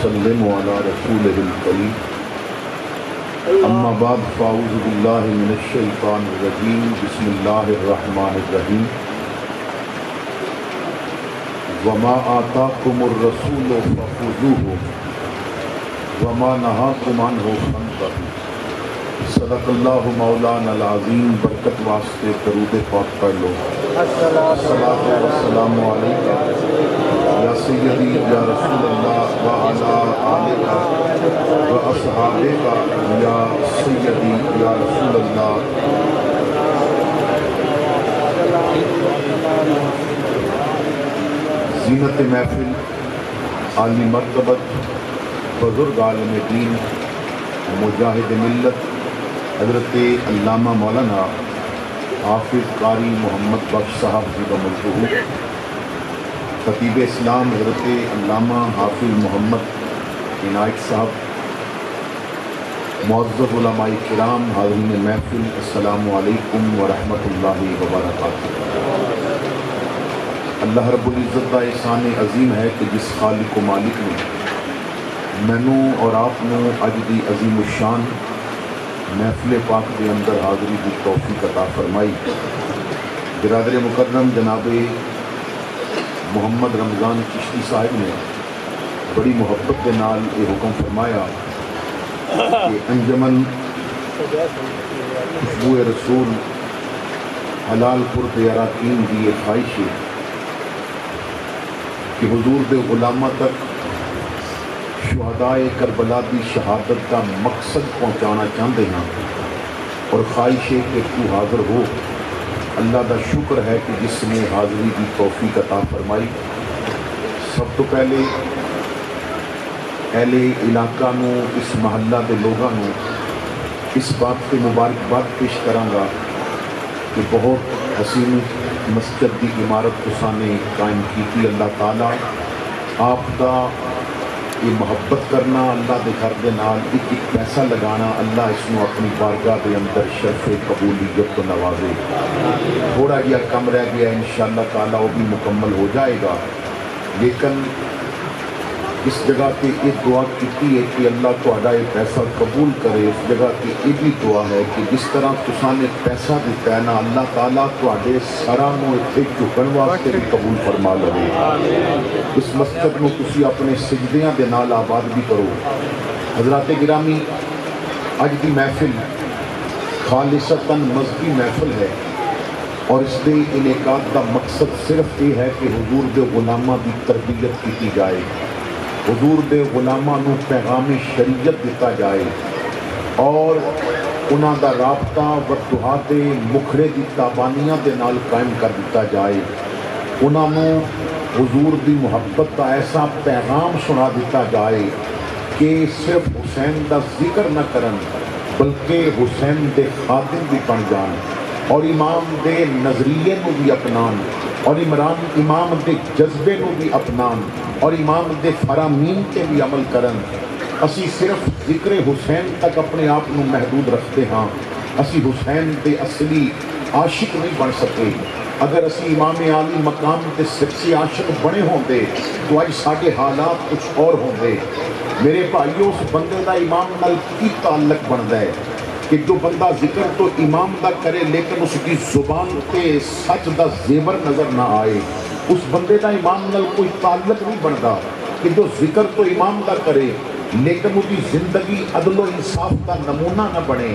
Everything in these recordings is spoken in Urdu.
وسلموا على رسوله الكريم اما بعد فاعوذ باللہ من الشیطان الرجیم بسم اللہ الرحمن الرحیم وما آتاکم الرسول فخذوہ وما نہاکم عنہ فانتہوا۔ صدق اللہ مولانا العظیم۔ برکت واسطے درود پاک پڑھ لو۔ الصلاۃ والسلام علیکہ یا سیدی یا رسول اللہ وعلی آلک واصحابک یا سیدی یا رسول اللہ۔ زینت محفل عالی مرتبت بزرگ عالم دین مجاہد ملت حضرت علامہ مولانا حافظ قاری محمد بخش صاحب جی کا ملک، خطیب اسلام حضرت علامہ حافظ محمد عنایت صاحب، معزز علماء کرام، حاضرین محفل، السلام علیکم ورحمۃ اللہ وبرکاتہ۔ اللہ رب العزت کا احسان عظیم ہے کہ جس خالق و مالک نے مینوں اور آپ نو اج دی عظیم الشان محفل پاک کے اندر حاضری کی توفیق عطا فرمائی۔ برادر مکرم جناب محمد رمضان چشتی صاحب نے بڑی محبت کے نال یہ حکم فرمایا کہ انجمن خوشبو رسول حلال پور کے اراکین کی یہ خواہش ہے کہ حضور دے غلامہ تک شہدائے کربلا کی شہادت کا مقصد پہنچانا چاہتے ہیں، اور خواہش ہے کہ تو حاضر ہو۔ اللہ کا شکر ہے کہ جس نے حاضری کی توفیق عطا فرمائی۔ سب تو پہلے اہل علاقہ نو، اس محلہ کے لوگوں نو اس بات پہ مبارکباد پیش کراں گا کہ بہت حسین مسجد کی عمارت تساں نے قائم کی تھی۔ اللہ تعالیٰ آپ کا یہ محبت کرنا، اللہ دے گھر دے نال ایک پیسہ لگانا، اللہ اس کو اپنی بارگاہ دے اندر شرف قبولیت تو نوازے۔ تھوڑا جہا کم رہ گیا انشاءاللہ تعالیٰ وہ بھی مکمل ہو جائے گا، لیکن اس جگہ پہ ایک دعا کی ہے کہ اللہ تہاڈا یہ پیسہ قبول کرے۔ اس جگہ پہ یہ بھی دعا ہے کہ جس طرح تساں نے پیسہ دیتا ہے نا، اللہ تعالیٰ تہاڈے سراں نو اتنے جھکن واسطے بھی قبول فرما لے۔ اس مسجد کو تسی اپنے سجدیاں دے نال آباد بھی کرو۔ حضرات گرامی، اج دی محفل خالصتاً مذہبی محفل ہے، اور اس کے انعقاد کا مقصد صرف یہ ہے کہ حضور دے غلاماں دی تربیت کی جائے، حضور دے غلاماں نو پیغام شریعت دیتا جائے، اور انہاں دا رابطہ ودعا دے مکھڑے دی تابانیاں دے نال قائم کر دیتا جائے، انہاں نو حضور دی محبت کا ایسا پیغام سنا دیتا جائے کہ صرف حسین دا ذکر نہ کرن بلکہ حسین دے خادم بھی بن جان، اور امام دے نظریے نو بھی اپنان، اور امام دے جذبے نو بھی اپنان، اور امام دے فرامین کے بھی عمل کرن۔ اسی صرف ذکر حسین تک اپنے آپ نو محدود رکھتے ہاں، اسی حسین دے اصلی عاشق نہیں بن سکے۔ اگر اسی امام عالی مقام تے سچے عاشق بنے ہوندے تو آج ساڈے حالات کچھ اور ہوندے۔ میرے بھائیو، اس بندے دا امام نال کی تعلق بندا ہے کہ جو بندہ ذکر تو امام دا کرے لیکن اس کی زبان تے سچ دا زیور نظر نہ آئے، اس بندے دا امام نال کوئی تعلق نہیں بنتا۔ کہ جو ذکر تو امام دا کرے لیکن اس کی زندگی عدل و انصاف کا نمونہ نہ بنے،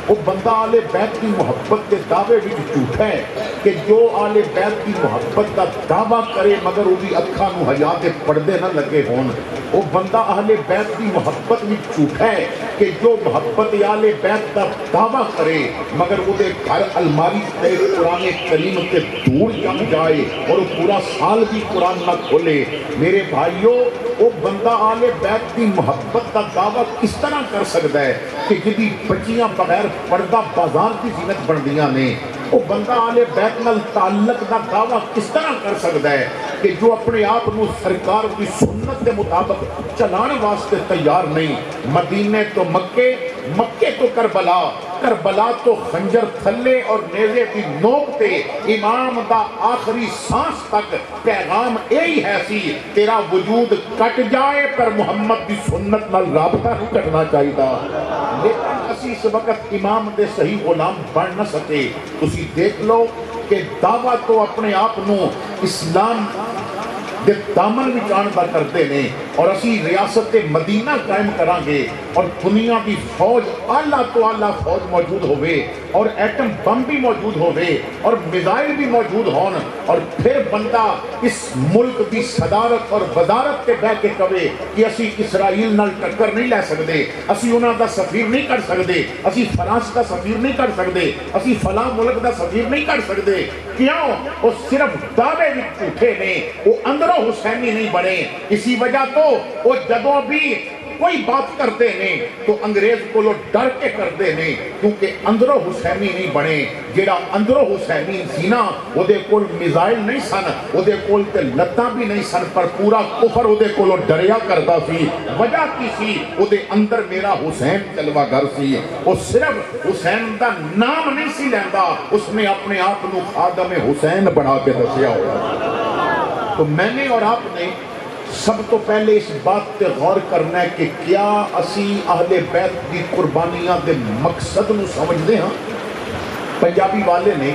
وہ بندہ آل بیت کی محبت کے دعوے بھی جھوٹا ہے۔ کہ جو آل بیت کی محبت کا دعویٰ کرے مگر وہ بھی اکھاں نو حیا دے پردے نہ لگے ہون، وہ بندہ اہل بیت کی محبت بھی جھوٹا ہے۔ کہ جو محبت آل بیت کا دعویٰ کرے مگر وہ دے گھر الماری تے قرآن کریم کے دور جم جائے اور وہ پورا سال بھی قرآن نہ کھولے، میرے بھائیو وہ بندہ آل بیت کی محبت کا دعویٰ کس طرح کر سکتا ہے کہ جدی بچیاں بغیر پردہ بازار کی زینت بندیاں نے؟ وہ بندہ آل بیت نال تعلق کا دعویٰ کس طرح کر سکتا ہے کہ جو اپنے آپ نو سرکار کی سنت کے مطابق چلانے واسطے تیار نہیں؟ مدینے تو مکے، مکے تو کربلا، کربلا تو خنجر تھلے اور نیزے دی نوک تے امام دا آخری سانس تک پیغام یہی ہے سی تیرا وجود کٹ جائے پر محمد دی سنت نال رابطہ نہیں کٹنا چاہیے. لیکن اسی اس وقت امام دے صحیح غلام بن نہ سکے. تسی دیکھ لو کہ دعویٰ تو اپنے آپ نو اسلام دے دامن بھی جانتا کرتے ہیں اور اسی ریاست مدینہ قائم کران گے اور دنیا کی فوج اعلیٰ تو اعلیٰ فوج موجود ہوئے اور ایٹم بم بھی موجود ہوئے اور میزائل بھی موجود ہون اور پھر بندہ اس ملک کی صدارت اور وزارت کے بہ کے کہے کہ اسی اسرائیل نال ٹکر نہیں لے سکتے, اسی انہاں دا سفیر نہیں کر سکتے, اسی فرانس دا سفیر نہیں کر سکتے, اسی فلاں ملک دا سفیر نہیں کر سکتے. کیوں؟ وہ صرف دعوے بھی جھوٹے نے, وہ اندروں حسینی نہیں بنے. اسی وجہ تو وہ جدوں بھی کوئی بات کرتے ہیں تو انگریز کو لوگ ڈر کے کرتے ہیں کیونکہ اندروں حسینی نہیں بنے. جیڑا اندروں حسینی سی نا وہ دے کول میزائل نہیں سن, وہ دے کول تے لتاں بھی نہیں سن, پر پورا کفر وہ دے کولوں ڈریا کرتا سی. وجہ کی سی؟ وہ دے اندر میرا حسین جلوہ گر سی. وہ صرف حسین دا نام نہیں سی لیندا, اس نے اپنے آپ نو خادم حسین بنا کے دسیا ہوا. تو میں نے اور آپ نے سب تو پہلے اس بات پہ غور کرنا ہے کہ کیا اسی اہل بیت کی قربانیاں دے مقصد نو سمجھتے ہیں. پنجابی والے نے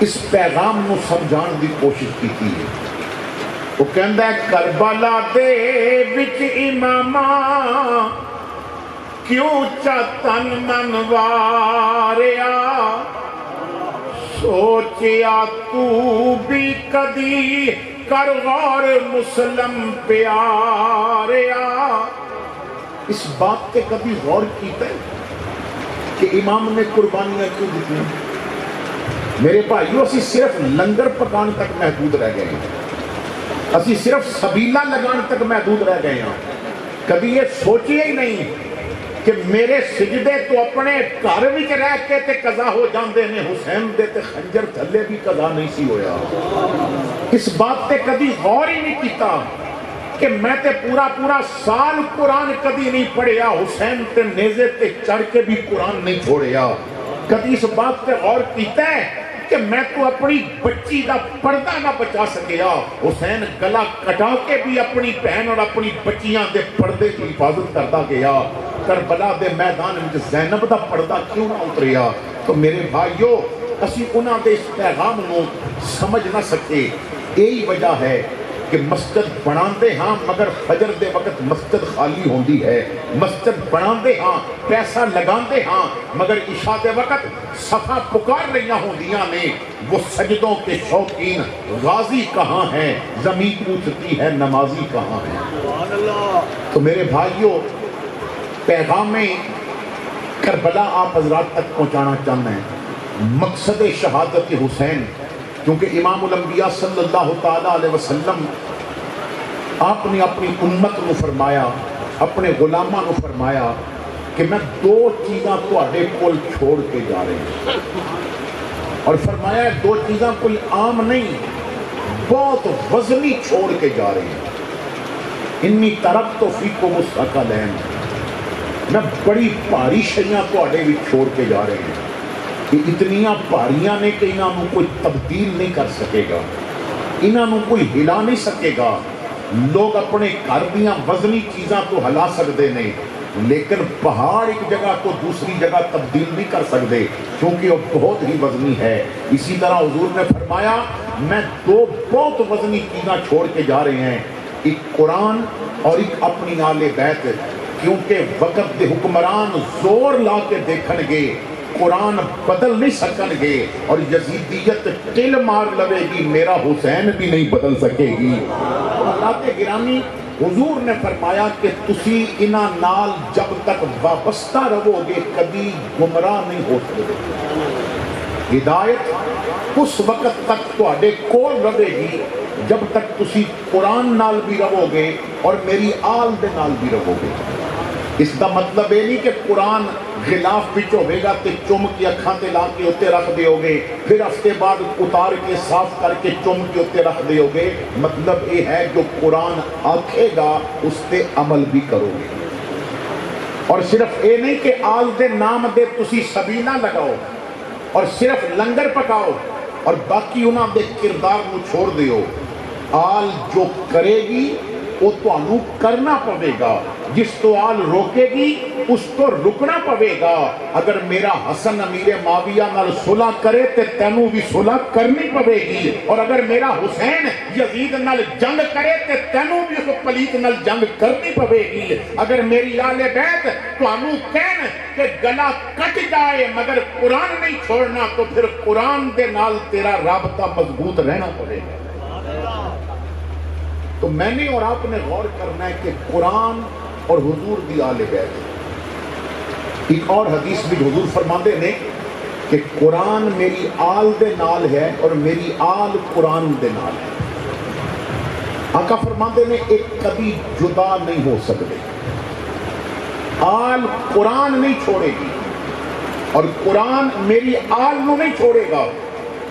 اس پیغام نو سمجھان دی کوشش کی تھی. وہ کہندا ہے کربلا دے وچ اماماں کیوں چتن منواریا, سوچیا تو بھی کدی کر غور مسلم پیاریا. اس بات پہ کبھی غور کیتا ہے کہ امام نے قربانیاں کیوں دی ہیں؟ میرے بھائیو, اسی صرف لنگر پکان تک محدود رہ گئے ہیں, اسی صرف سبیلہ لگان تک محدود رہ گئے ہیں. کبھی یہ سوچیے ہی نہیں کہ میرے سجدے تو اپنے گھر وچ رہ کے تے قضا ہو جاندے نے, حسین دے تے خنجر تھلے بھی قضا نہیں سی ہویا. اس بات تے کبھی غور ہی نہیں کیتا کہ میں تے پورا سال قرآن کبھی نہیں پڑھیا, حسین تے نیزے تے چڑھ کے بھی قرآن نہیں چھوڑیا. کبھی اس بات تے غور کیتا ہے کہ میں تو اپنی بچی دا پردہ نہ بچا سکیا, حسین گلا کٹا کے بھی اپنی بہن اور اپنی بچیاں دے پردے کی حفاظت کرتا گیا. کربلا دے میدان میں زینب دا پردہ کیوں نہ اتریا؟ تو میرے بھائیو, اسی انہاں دے اس پیغام نو سمجھ نہ سکے. یہی وجہ ہے کہ مسجد بناندے ہاں مگر فجر دے وقت مسجد خالی ہوندی ہے, مسجد بناندے ہاں پیسہ لگاندے ہاں مگر عشاء دے وقت صفا پکار رہیاں ہوندیاں نے. وہ سجدوں کے شوقین غازی کہاں ہیں, زمین پوچھتی ہے نمازی کہاں ہیں. تو میرے بھائیو, پیغام کربلا آپ حضرات تک پہنچانا چاہنا ہے. مقصد شہادت حسین, کیونکہ امام الانبیاء صلی اللہ تعالیٰ علیہ وسلم آپ نے اپنی امت نو فرمایا, اپنے غلاماں نو فرمایا کہ میں دو چیزاں تواڈے کول چھوڑ کے جا رہے ہیں, اور فرمایا دو چیزاں کوئی عام نہیں, بہت وزنی چھوڑ کے جا رہے ہیں. انی ترکت فیکم الثقلین, میں بڑی بھاری شیاں تواڈے وچ چھوڑ کے جا رہے ہیں. یہ اتنیاں بھاریاں نے کہ انہاں کوئی تبدیل نہیں کر سکے گا, انہاں کوئی ہلا نہیں سکے گا. لوگ اپنے گھر دیاں وزنی چیزاں تو ہلا سکتے نہیں, لیکن پہاڑ ایک جگہ تو دوسری جگہ تبدیل نہیں کر سکتے کیونکہ وہ بہت ہی وزنی ہے. اسی طرح حضور نے فرمایا میں دو بہت وزنی چیزاں چھوڑ کے جا رہے ہیں, ایک قرآن اور ایک اپنی آل بیت. کیونکہ وقت دے حکمران زور لا کے دیکھن گے, قرآن بدل نہیں سکن گے, اور یزیدیت ٹل مار لوے گی, میرا حسین بھی نہیں بدل سکے گی. اللہ کے گرامی, حضور نے فرمایا کہ تسی انہاں نال جب تک وابستہ رہو گے کبھی گمراہ نہیں ہو سکتے. ہدایت اس وقت تک تواڈے کول رہے گی جب تک تسی قرآن نال بھی رہو گے اور میری آل دے نال بھی رہو گے. اس کا مطلب یہ نہیں کہ قرآن غلاف بچ ہوئے گا تے چم کی اکھاں تے لا کے اتنے رکھ دے ہوگے, پھر ہفتے بعد اتار کے صاف کر کے چم کے اتنے رکھ دے ہوگے. مطلب یہ ہے جو قرآن آکھے گا اس تے عمل بھی کرو گے. اور صرف یہ نہیں کہ آل دے نام دے تسی سبینہ لگاؤ اور صرف لنگر پکاؤ اور باقی انہاں دے کردار نو چھوڑ دیو. آل جو کرے گی وہ تو کرنا پوے گا، جس تو آل روکے گی اس تو رکنا پوے گا. اگر میرا حسن امیر معاویہ نال صلح کرے تے تینوں بھی صلح کرنی پوے گی، اور اگر میرا حسین یزید نال جنگ کرے تے تینوں بھی اس پلیت نال جنگ کرنی پوے گی. اگر میری آل بیت تانوں کہن کہ گلا کٹ جائے مگر قرآن نہیں چھوڑنا تو پھر قرآن دے نال تیرا رابطہ مضبوط رہنا پوے گا. تو میں نے اور آپ نے غور کرنا ہے کہ قرآن اور حضور دی آل بیت. ایک اور حدیث بھی حضور فرماندے نے کہ قرآن میری آل دے نال ہے اور میری آل قرآن دے نال ہے. آقا فرماندے نے ایک کبھی جدا نہیں ہو سکتے. آل قرآن نہیں چھوڑے گی اور قرآن میری آل نو نہیں چھوڑے گا.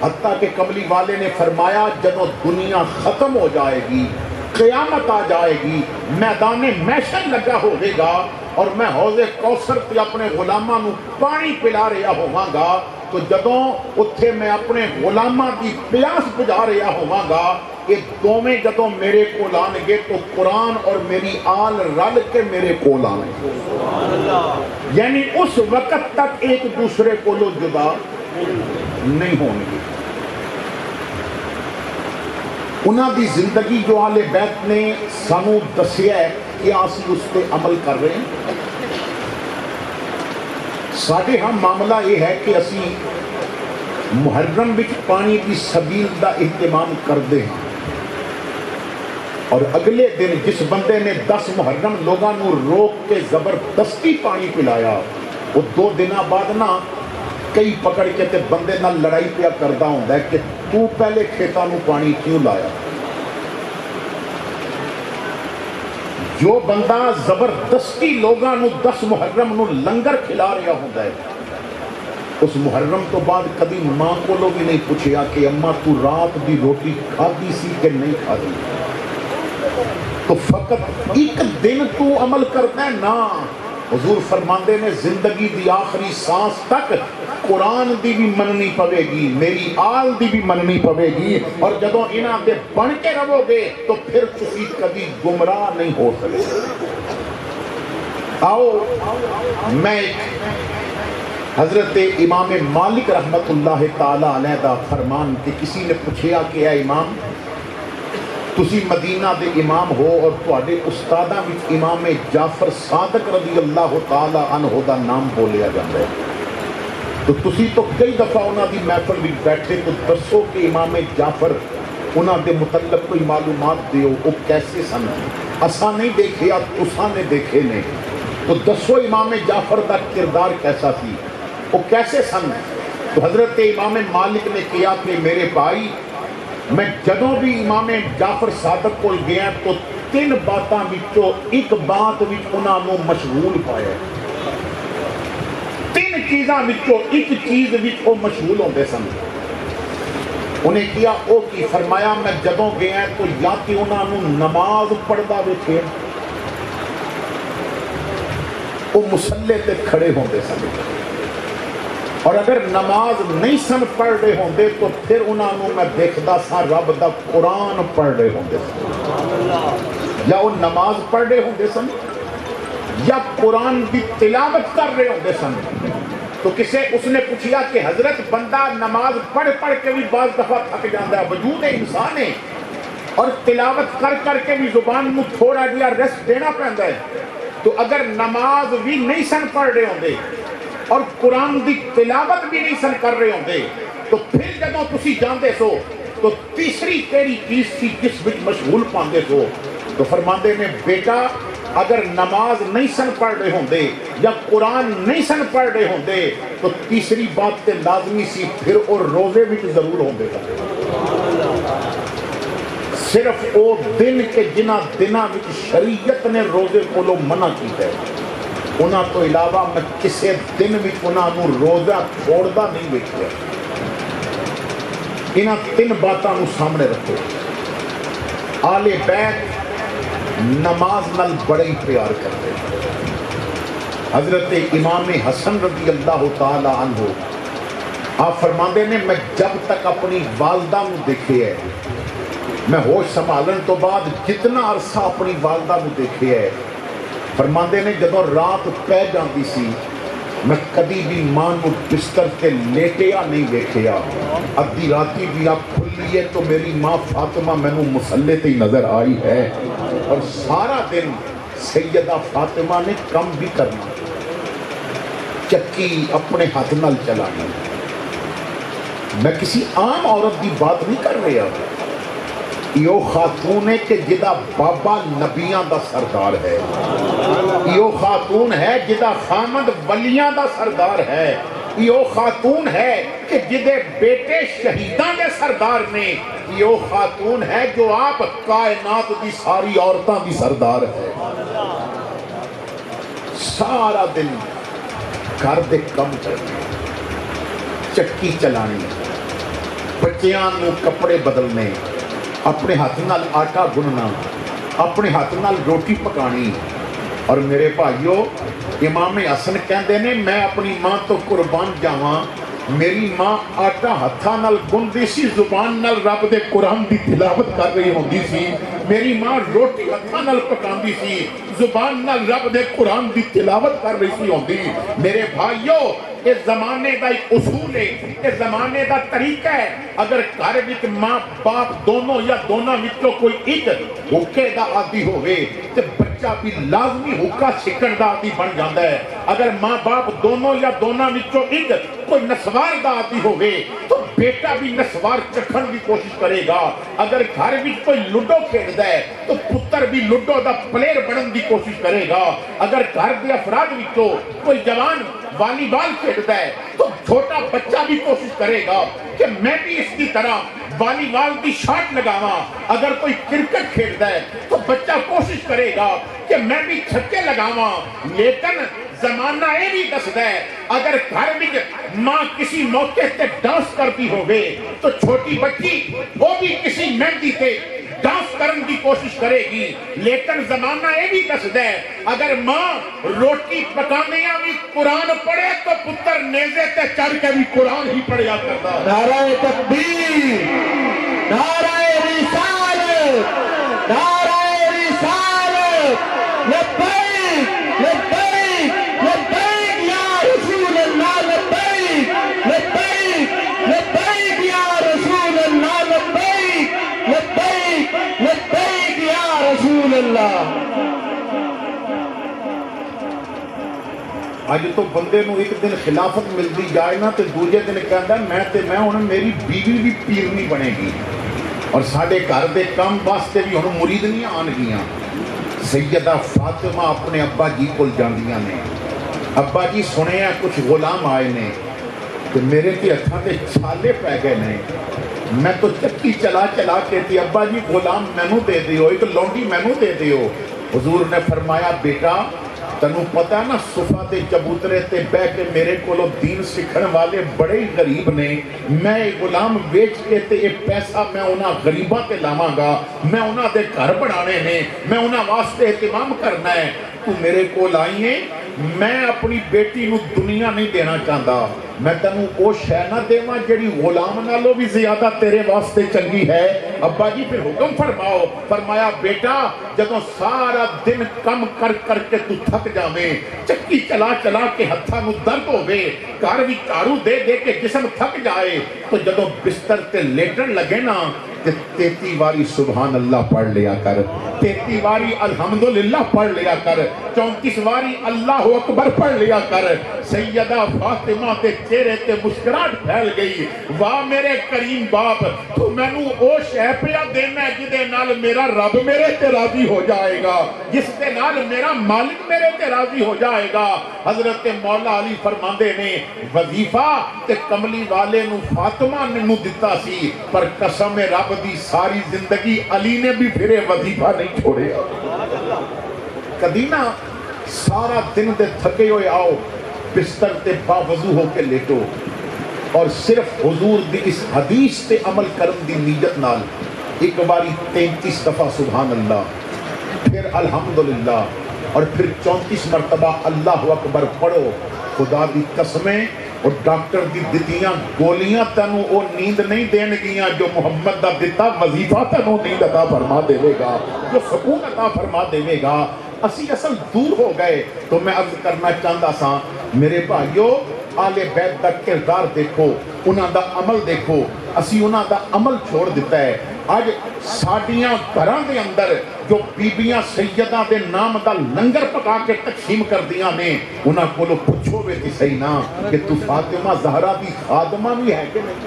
حتیٰ کہ کملی والے نے فرمایا جب دنیا ختم ہو جائے گی، قیامت آ جائے گی، میدان محشر لگا ہوئے گا اور میں حوض کوثر پہ اپنے غلاماں نو پانی پلا رہا ہوا گا، تو جدوں اتھے میں اپنے غلاماں دی پیاس بجھا رہا ہوا گا، یہ دوویں جدوں میرے کو لان گے تو قرآن اور میری آل رل کے میرے کو لان گے. یعنی اس وقت تک ایک دوسرے کو لو جدا نہیں ہوں گے. انہاں دی زندگی جو آل بیت نے سانو دسیا ہے کہ آسی اس پہ عمل کر رہے ہیں. ساڈے ہاں معاملہ یہ ہے کہ اسی محرم وچ پانی دی سبیل دا اہتمام کردے ہیں اور اگلے دن جس بندے نے 10 محرم لوگاں نو روک کے زبردستی پانی پلایا، وہ 2 دنوں بعد نا کئی پکڑ کے تے بندے نہ لڑائی پیا کردا ہوندا ہے کہ تو پہلے کھیتاں نو پانی کیوں لایا. جو بندہ زبردستی لوگاں نو 10 محرم نو لنگر کھلا رہا ہوندا ہے، اس محرم تو بعد کبھی ماں کو بھی نہیں پوچھیا کہ اماں تو رات دی روٹی کھادی سی کہ نہیں کھادی. تو فقط ایک دن تو عمل کرتا ہے نا. حضور فرماندے نے زندگی دی آخری سانس تک قرآن دی بھی مننی پوے گی، میری آل دی بھی مننی پوے گی، اور جدوں انہاں دے بن کے رہو گے تو پھر تسی کبھی گمراہ نہیں ہو سکتے. آؤ میں حضرت امام مالک رحمت اللہ تعالی علیہ دا فرمان کہ کسی نے پوچھیا کہ اے امام تسی مدینہ دے امام ہو اور تواڈے استاداں وچ امام جعفر صادق رضی اللہ تعالی عنہ دا نام بولیا جاندا ہے، تو تسی تو کئی دفعہ انہاں دی محفل وچ بیٹھے، تو دسو کہ امام جعفر انہاں دے متعلق کوئی معلومات دیو، وہ کیسے سن؟ اساں نہیں دیکھیا، تساں نے دیکھے نے، تو دسو امام جعفر دا کردار کیسا سی، وہ کیسے سن؟ تو حضرت امام مالک نے کیا کہ میرے بھائی میں جدوں بھی امام جعفر صادق کو گیا تو 3 باتاں وچوں ایک بات وچ انہاں نوں مشغول پایا. 3 چیزاں وچوں ایک چیز وچ وہ مشغول ہوندے سن. انہیں کیا او کی فرمایا میں جدوں گیا تو یا کہ انہاں نوں نماز پڑھدا ویکھے، وہ مصلی تے کھڑے ہوندے سن، اور اگر نماز نہیں سن پڑھ رہے ہوندے تو پھر انہاں نوں میں دیکھدا سا رب دا قرآن پڑھ رہے ہوندے سن، یا وہ نماز پڑھ رہے ہوندے سن یا قرآن کی تلاوت کر رہے ہوندے سن. تو کسے اس نے پوچھیا کہ حضرت بندہ نماز پڑھ کے بھی بعض دفعہ تھک جاتا ہے، وجود انسان ہے، اور تلاوت کر کے بھی زبان میں تھوڑا جہا ریسٹ دینا پڑتا ہے، تو اگر نماز بھی نہیں سن پڑھ رہے ہوندے اور قرآن دی تلاوت بھی نہیں سن کر رہے ہوندے تو پھر جدوں تسی جاندے سو تو تیسری تیری چیز تھی جس وچ مشغول پاندے سو. تو فرماندے نے بیٹا اگر نماز نہیں سن پڑھ رہے ہوندے یا قرآن نہیں سن پڑھ رہے ہوندے تو تیسری بات تے لازمی سی پھر اور روزے وچ ضرور ہوندے. صرف او دن کے جنہ دناں وچ شریعت نے روزے کو منع کیتا ہے، انہاں تو علاوہ میں کسے دن وچ انہاں نوں روزہ چھوڑدا نہیں ویکھیا. انہاں 3 باتاں نوں سامنے رکھو. آل بیت نماز نال بڑے ہی پیار کرتے، حضرت امام حسن رضی اللہ تعالی عنہ آپ فرماندے نے میں جب تک اپنی والدہ نو دیکھے ہے، میں ہوش سنبھالن تو بعد جتنا عرصہ اپنی والدہ نو دیکھے ہے، فرماندے نے جدوں رات پہ جاندی سی میں کدی بھی ماں نو بستر تے لیٹیا نہیں دیکھیا، ادھی راتی بھی آپ کھلی ہے تو میری ماں فاطمہ مینوں مصلے تے نظر آئی ہے، اور سارا دن سیدہ فاطمہ نے کم بھی کرنا، چکی اپنے ہاتھ نال چلانی۔ میں کسی عام عورت دی بات نہیں کر رہا، یہ خاتون ہے کہ جدا بابا نبیاں دا سردار ہے، یہ خاتون ہے جدا خامد ولیاں دا سردار ہے، یہ خاتون ہے کہ جدے بیٹے شہیداں دے سردار نے، یہ خاتون ہے جو آپ کائنات دی ساری عورتاں دی سردار ہے۔ سارا دن گھر دے کم کرنے، چکی چلانی، بچیاں نو کپڑے بدلنے، اپنے ہاتھ نال آٹا گننا، اپنے ہاتھ نال روٹی پکانی۔ اور میرے بھائیو، امام حسن کہندے نے میں اپنی ماں تو قربان جاواں، میری ماں آٹا ہتھاں نال گندی سی، زبان نال رب دے قرآن دی تلاوت کر رہی ہوندی سی، میری ماں روٹی ہتھاں نال پکاندی سی، زبان نال رب دے قرآن دی تلاوت کر رہی سی ہوندی۔ میرے بھائیو، اس زمانے دا ایک اصول ہے، اس زمانے دا طریقہ ہے، اگر گھر وچ ماں باپ دونوں یا دونوں وچوں کوئی ایک حکے دا عادی ہوئے تے بچہ بھی لازمی حکا سکھن دا عادی بن جاندا ہے۔ اگر ماں باپ دونوں یا دونوں وچوں ایک کوئی نسوار دا عادی ہوئے تو بیٹا بھی نسوار چکھن دی کوشش کرے گا۔ اگر گھر وچ کوئی لڈو کھیلدا ہے تو پتر بھی لڈو دا پلیئر بنن دی کوشش کرے گا۔ اگر گھر دے افراد وچوں کوئی جوان والی بال کھیلتا ہے تو چھوٹا بچہ بھی کوشش کرے گا کہ میں بھی اس کی طرح والی بال کی شاٹ لگاواں۔ اگر کوئی کرکٹ کھیلتا ہے تو بچہ کوشش کرے گا کہ میں بھی چھکے لگاواں۔ لیکن زمانہ یہ بھی دسدا ہے اگر گھر میں ماں کسی موقع تے ڈانس کرتی ہوگی تو چھوٹی بچی وہ بھی کسی مہندی تے ڈانس کرن کی کوشش کرے گی۔ لیکن زمانہ یہ بھی دسدا ہے اگر ماں روٹی پکانے بھی قرآن پڑھے تو پتر نیزے تے چڑھ کے بھی قرآن ہی پڑھیا کرتا ہے۔ نعرہ تکبیر، نعرہ رسالت، نعرہ رسالت، لبیک لبیک لبیک یا رسول اللہ، لبیک لبیک لبیک یا رسول اللہ، لبیک لبیک لبیک یا رسول اللہ۔ اج تو بندے نو ایک دن خلافت ملتی جائے نا تو دوجے دن کہندا میں ہن میری بیوی بھی پیرنی بنے گی، اور ساڈے گھر دے کام واسطے بھی ہن مریدنیاں آن گیاں۔ سیدہ فاطمہ اپنے ابا جی کول جاندیاں نے، ابا جی سنیا کچھ غلام آئے نے کہ میرے تے ہتھاں تے چھالے پے گئے نے، میں تو چکی چلا چلا کے تے ابا جی غلام مینوں دے دیو، ایک لونڈی مینوں دے دیو۔ حضور نے فرمایا بیٹا تنوں پتا نا صفا تے چبوترے تے بہ کے میرے کولو دین سکھن والے بڑے ہی غریب نے، میں غلام بیچ کے تے یہ پیسہ میں انہاں غریباں تے لاواں گا، میں انہاں دے گھر بنانے نے، میں انہاں واسطے اہتمام کرنا ہے، تو میرے کول آئی ہے، میں اپنی بیٹی نو دنیا نہیں دینا چاہتا، میں تنوں او شے نہ دیواں جڑی غلام نالوں بھی زیادہ تیرے واسطے چنگی ہے۔ ابا جی پھر حکم فرماؤ۔ فرمایا بیٹا جدوں سارا دن کم کر کر کے تو تھک جاویں، چکی چلا چلا کے ہتھاں نو درد ہوے، گھر وچ جھاڑو دے دے کے جسم تھک جائے، تو جدوں بستر تے لیٹن لگے نا تے 33 واری سبحان اللہ پڑھ لیا کر، 33 واری الحمدللہ پڑھ لیا کر، 34 واری اللہ اکبر پڑھ لیا کر۔ سیدہ فاطمہ تے چہرے تے مسکراہٹ پھیل گئی، واہ میرے کریم باپ، تو مینوں او شے پیا دینا ہے جدے نال میرا رب میرے تے راضی ہو جائے گا، جس دے نال میرا مالک میرے تے راضی ہو جائے گا۔ حضرت مولا علی فرماندے نے وظیفہ تے کملی والے نو فاطمہ نے دتا سی، پر قسم رب دی ساری زندگی علی نے بھی پھرے وظیفہ نہیں چھوڑے۔ کدی نہ سارا دن دے تھکے ہوئے آؤ بستر تے باوضو ہو کے لیٹو، اور صرف حضور دی اس حدیث تے عمل کرن دی نیت نال ایک باری 33 دفعہ سبحان اللہ، پھر الحمدللہ، اور پھر 34 مرتبہ اللہ اکبر پڑھو. خدا دی قسمیں اور ڈاکٹر دی دتیاں گولیاں تینوں وہ نیند نہیں دین گیاں جو محمد دا دتا وظیفہ تینوں نیند عطا فرما دے گا, جو سکون عطا فرما دے گا. اسی اصل دور ہو گئے. تو میں عرض کرنا چاہتا سا میرے بھائیو, آل بیت دا کردار دیکھو, انہاں دا عمل دیکھو. اسی انہاں دا عمل چھوڑ دیتا ہے. اج ساڈیاں گھراں دے اندر جو بیبیاں سیداں دے نام دا لنگر پکا کے تقسیم کردیاں نے, انہاں کولو پوچھو وے تے صحیح نا کہ تو فاطمہ زہرا دی خادمہ بھی ہے کہ نہیں,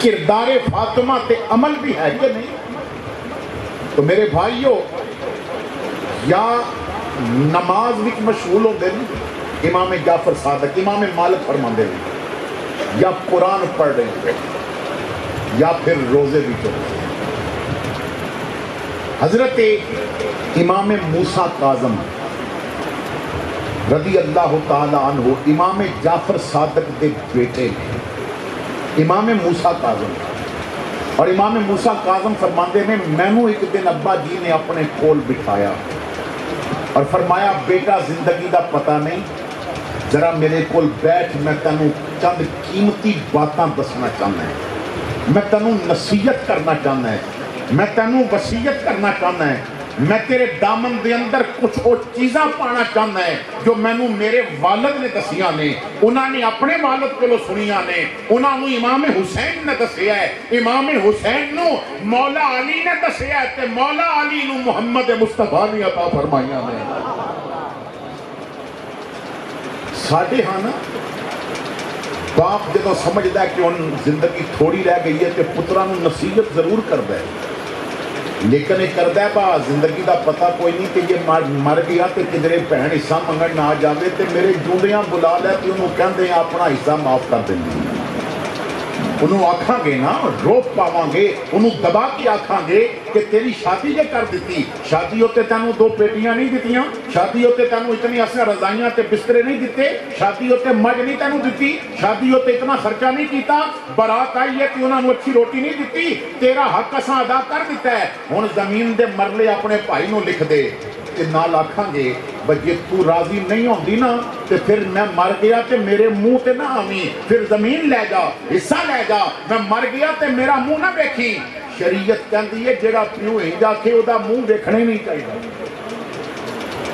کردار فاطمہ تے عمل بھی ہے کہ نہیں. تو میرے بھائیو, یا نماز وچ مشغول ہوندے نے امام جعفر صادق, امام مالک فرماندے نے, یا قرآن پڑھ رہے ہیں, یا پھر روزے بھی چل رہے ہیں. حضرت امام موسیٰ کاظم رضی اللہ تعالی عنہ امام جعفر صادق دے بیٹے امام موسیٰ کاظم, اور امام موسیٰ کاظم فرماندے نے مینوں ایک دن ابا جی نے اپنے کول بٹھایا اور فرمایا بیٹا زندگی دا پتہ نہیں, ذرا میرے کول بیٹھ, میں تینوں چند قیمتی باتاں دسنا چاہنا ہے, میں تینوں نصیحت کرنا چاہنا ہے, میں تینوں وصیت کرنا چاہنا ہے, میں تیرے دامن دے اندر کچھ اور چیزاں پانا چاہنا ہے جو مینوں میرے والد نے دسیاں نے, انہاں نے اپنے والد کو سنیاں نے, انہاں نو امام حسین نے دسیا ہے, امام حسین نو مولا علی نے دسیا ہے, تے مولا علی نو محمد مصطفیٰ نے عطا فرمائیاں نے. ساڈے ہاں نا باپ جدو سمجھدا ہے کہ ان زندگی تھوڑی رہ گئی ہے تے پتراں نو نصیحت ضرور کردا ہے, لیکن یہ کردا ہے با زندگی دا پتہ کوئی نہیں, تے یہ مر گیا تے کدھرے بہن حصہ منگن نہ جاوے تے میرے جونڈیاں بلا لے تے انہوں کہندے ہیں اپنا حصہ معاف کر دیں. انہوں آکھاں گے نا, روپ پاواں گے, انہوں دبا کے آکھاں گے کہ تیری شادی جے کر دیتی, شادی ہوتے تینوں 2 پیٹیاں نہیں دیتیاں, شادی ہوتے تینوں اتنی اساں رضائیاں تے بسترے نہیں دیتے, شادی ہوتے مجھ نہیں تینوں دیتی, شادی ہوتے اتنا خرچہ نہیں کیتا, برات آئی ہے کہ انہوں نے اچھی روٹی نہیں دیتی, تیرا حق اساں ادا کر دیتا ہے, ہن زمین دے مرلے اپنے بھائی نو لکھ دے. تے نال آکھاں گے بجے تو راضی نہیں ہوندی نا تے پھر میں مر گیا تے میرے منہ تے نہ آویں, پھر زمین لے جا, حصہ لے جا, میں مر گیا تے میرا منہ نہ دیکھی. شریعت کہندی ہے جیڑا پیو ہی جا کے او دا منہ دیکھنا ہی نہیں چاہیے,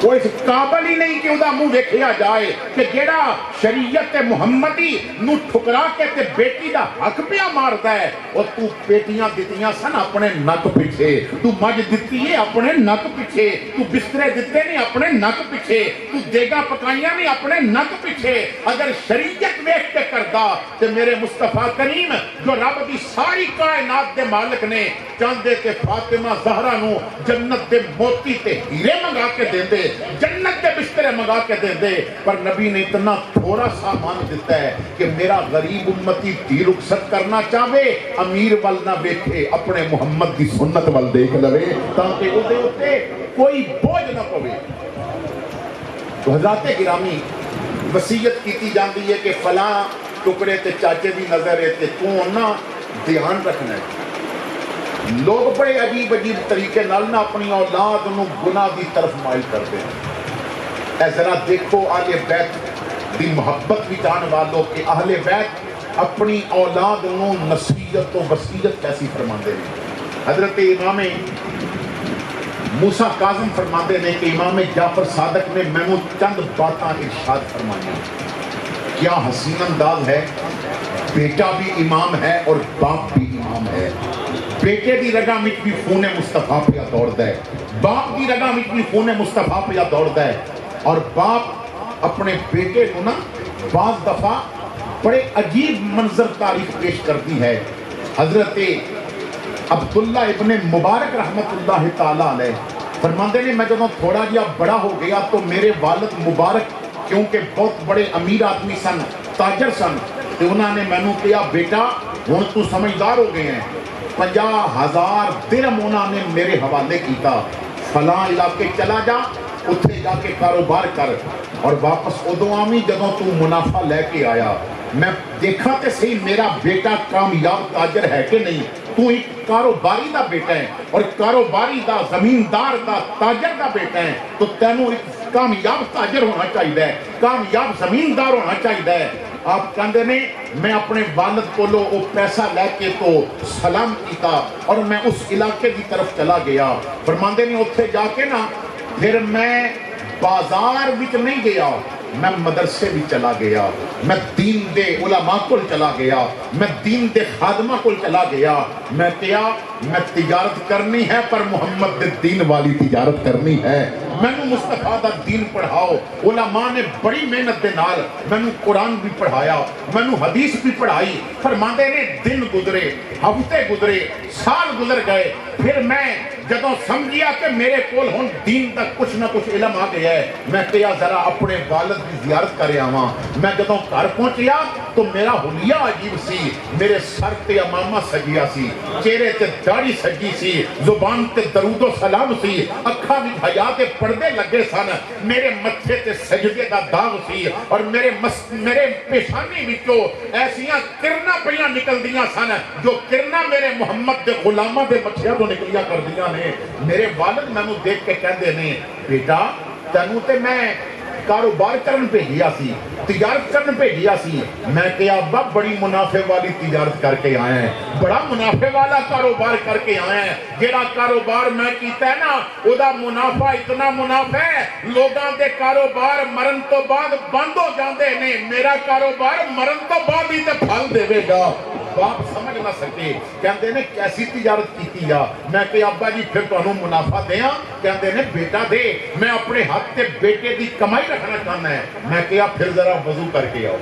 وہ اس قابل ہی نہیں کہ او دا منہ دیکھیا جائے, کہ جیڑا شریعت محمدی نو ٹھکرا کے تے بیٹی دا حق پیا ماردا ہے, اور تو بیٹیاں دتیاں سن اپنے نک پیچھے, تو مجھ دتی ہے اپنے نک پیچھے, تو بسترے دتے نہیں اپنے نک پیچھے, تو دیگا پکائیاں نہیں اپنے نک پیچھے. اگر شریعت ویکھ کے کردا تے میرے مصطفیٰ کریم جو رب دی ساری کائنات دے مالک نے چاہندے تے فاطمہ زہرا نو جنت دے موتی تے ہیرے منگا کے دیندے, جنت کے بسترے منگا کے دے دے, پر نبی نے اتنا تھوڑا سامان دیتا ہے کہ میرا غریب امتی دی رخصت کرنا چاہے امیر وال نہ بیٹھے, اپنے محمد کی سنت وال دیکھ لوے تاکہ اودے اتے کوئی بوجھ نہ پوے. تو حضرات گرامی وصیت کیتی جاندی ہے کہ فلاں ٹکڑے تے چاچے دی نظر ہے تے تو نہ دھیان رکھنا ہے. لوگ بڑے عجیب طریقے نال نہ اپنی اولاد نو گناہ دی طرف مائل کرتے ہیں. اے ذرا دیکھو اہل بیت دی محبت بھی جان والو کہ اہل بیت اپنی اولاد نو نصیحت و وصیت کیسی فرماندے ہیں. حضرت امام موسیٰ کاظم فرماندے نے کہ امام جعفر صادق نے مینوں چند باتاں ارشاد فرمائیں. کیا حسین انداز ہے, بیٹا بھی امام ہے اور باپ بھی امام ہے. بیٹے دی رگاں وچ بھی خون مصطفیٰ پہ دوڑدا ہے, باپ دی رگاں وچ بھی خون مصطفیٰ پہ دوڑدا ہے, اور باپ اپنے بیٹے کو نا بعض دفعہ بڑے عجیب منظر تاریخ پیش کرتی ہے. حضرت عبداللہ ابن مبارک رحمت اللہ تعالیٰ علیہ فرماندے نے میں جب تھوڑا جہا بڑا ہو گیا تو میرے والد مبارک کیونکہ بہت بڑے امیر آدمی سن, تاجر سن, تو انہوں نے مینوں کہا بیٹا ہن تو سمجھدار ہو گئے ہیں, 50,000 درہم انہوں نے میرے حوالے کیتا, فلاں علاقے چلا جا, اتھے جا کے کاروبار کر, اور واپس ادو آویں جدوں تو منافع لے کے آیا. میں دیکھا تے صحیح میرا بیٹا کامیاب تاجر ہے کہ نہیں, تو ایک کاروباری دا بیٹا ہے اور کاروباری دا زمیندار دا تاجر دا بیٹا ہے تو تینوں ایک کامیاب تاجر ہونا چاہیے ہے، کامیاب زمیندار ہونا چاہیے ہے۔ آپ کہندے نے میں اپنے والد کو لو وہ پیسہ لے کے تو سلام کیتا اور میں اس علاقے کی طرف چلا گیا۔ فرماندے نے اتھے جا کے نا پھر میں بازار وچ نہیں گیا، میں مدرسے بھی چلا گیا، میں دین دے علماء کو چلا گیا، میں دین دے خادمہ کو چلا گیا۔ میں کیا میں تجارت کرنی ہے پر محمد دے دین والی تجارت کرنی ہے۔ میں نے مصطفیٰ دا دین پڑھاؤ۔ علماء نے بڑی محنت دے نال میں نے قرآن بھی پڑھایا، میں نے حدیث بھی پڑھائی۔ فرماندے نے دن گزرے، ہفتے گزرے، سال گزر گئے، پھر میں جدوں سمجھیا کہ میرے کول ہن دین دا کچھ نہ کچھ علم آ گیا ہے، میں کیا ذرا اپنے والد کی زیارت کرے آواں۔ میں جدوں گھر پہنچیا تو میرا حلیہ عجیب سی، میرے سر تے امامہ سجیا سی، چہرے تے داڑھی سجی سی، زبان تے درود و سلام سی، اکھاں وچ حیا دے پردے لگے سن، میرے متھے تے سجدے دا داغ سی اور میرے پیشانی وچوں ایسیاں کرنا پیاں نکلدیاں سن جو کرنا میرے محمد دے غلاماں دے متھیاں تو نکلیا کردیاں نے۔ میرے والد مینوں دیکھ کے کہندے نے بیٹا تینوں تے میں کاروبار کرن بھیجیا سی، تجارت کرن بھیجیا سی۔ میں کہا ابا بڑی منافع والی تجارت کر کے آئے ہیں، بڑا منافع والا کاروبار کر کے آئے ہیں۔ جیڑا کاروبار میں کیتا ہے نا او دا منافع اتنا منافع ہے لوگاں دے کاروبار مرن تو بعد بند ہو جاندے نے، میرا کاروبار مرن تو بعد ہی تے پھل دے گا۔ باپ سمجھ نہ سکے، کہندے نے کیسی تجارت کیتی یا؟ میں کہ ابا جی پھر تانوں منافع دیاں؟ کہندے نے بیٹا دے، میں اپنے ہاتھ تے بیٹے دی کمائی رکھنا چاہنا ہے۔ میں کہا پھر ذرا وضو کر کے آؤ،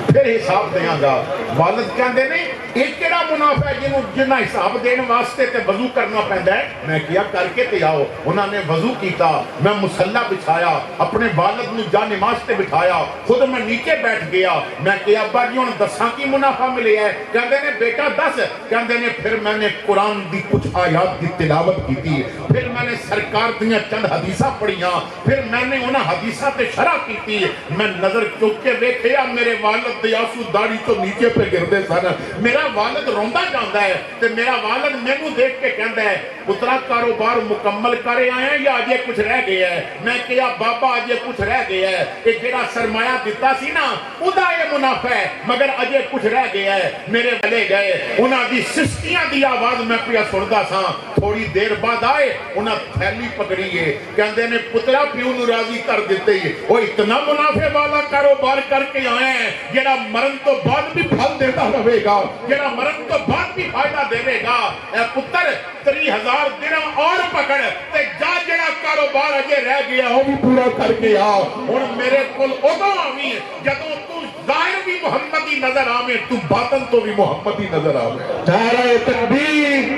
پھر حساب دیاں گا۔ والد کہندے نے ایک کیڑا منافع ہے جنہاں حساب دین واسطے تے وضو کرنا پیندا ہے؟ میں کیا کر کے تے آؤ۔ انہوں نے وضو کیتا، میں مصلی بچھایا، اپنے والد نے جا نماز تے بٹھایا، خود میں نیچے بیٹھ گیا۔ میں کہا ابا جی ہن دساں کی منافع ملے ہے؟ کہندے نے بیٹا دس۔ کہندے نے پھر میں نے قرآن دی کچھ آیات کی تلاوت کی، پھر میں نے سرکار دیاں چند حدیثاں پڑھیاں، پھر میں نے انہاں حدیثاں تے شرح کی۔ میں نظر چک کے ویکھیا میرے والد دے آنسو داڑھی تو نیچے پہ گردے سن۔ میرا والد روندا جاندا ہے تے میرا والد مینوں دیکھ کے کہندا ہے پترا کاروبار مکمل کرے آئے ہیں یا اجے کچھ رہ گیا ہے؟ میں کہا بابا اجے کچھ رہ گیا ہے، کہ جڑا سرمایہ دیتا سی نا ادا یہ منافع ہے مگر اجے کچھ رہ گیا ہے۔ میرے والے گئے، انہاں دی سسکیاں دی آواز میں پیا سندا سا۔ تھوڑی دیر بعد آئے، انہاں تھیلی پکڑی ہے، کہندے نے پترا پیو نوں راضی کر دتے، وہ اتنا منافع والا کاروبار کر کے آئے ہیں جڑا مرن تو بعد بھی پھل دیتا رہے گا، جڑا مرن تو بعد بھی فائدہ دے گا۔ اے پتر 30,000 درہم اور پکڑ تے جا جڑا کاروبار اجے رہ گیا وہ بھی پورا کر کے آ۔ ہن میرے کول ادوں آویں جدوں تو ظاہر بھی محمدی نظر آویں، تو باطن تو بھی محمدی نظر آویں۔ نعرہ تکبیر،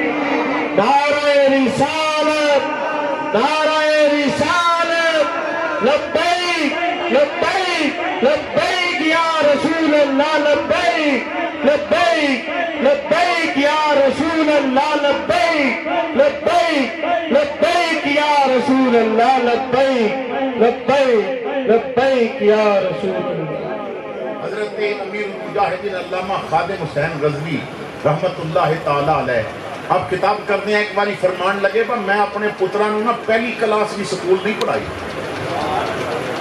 نعرہ رسالت، نعرہ رسالت، لبیک لبیک لبیک یا رسول اللہ، لبیک لبیک لبیک یا رسول اللہ، لبیک لبیک لبیک یا رسول اللہ، لبیک لبیک لبیک یا رسول اللہ۔ حضرت امیر المجاہدین علامہ خادم حسین رضوی رحمت اللہ تعالی علیہ اب کتاب کرنے ہیں، ایک باری فرمان لگے با میں اپنے پترانوں نا پہلی کلاس بھی سکول نہیں پڑھائی،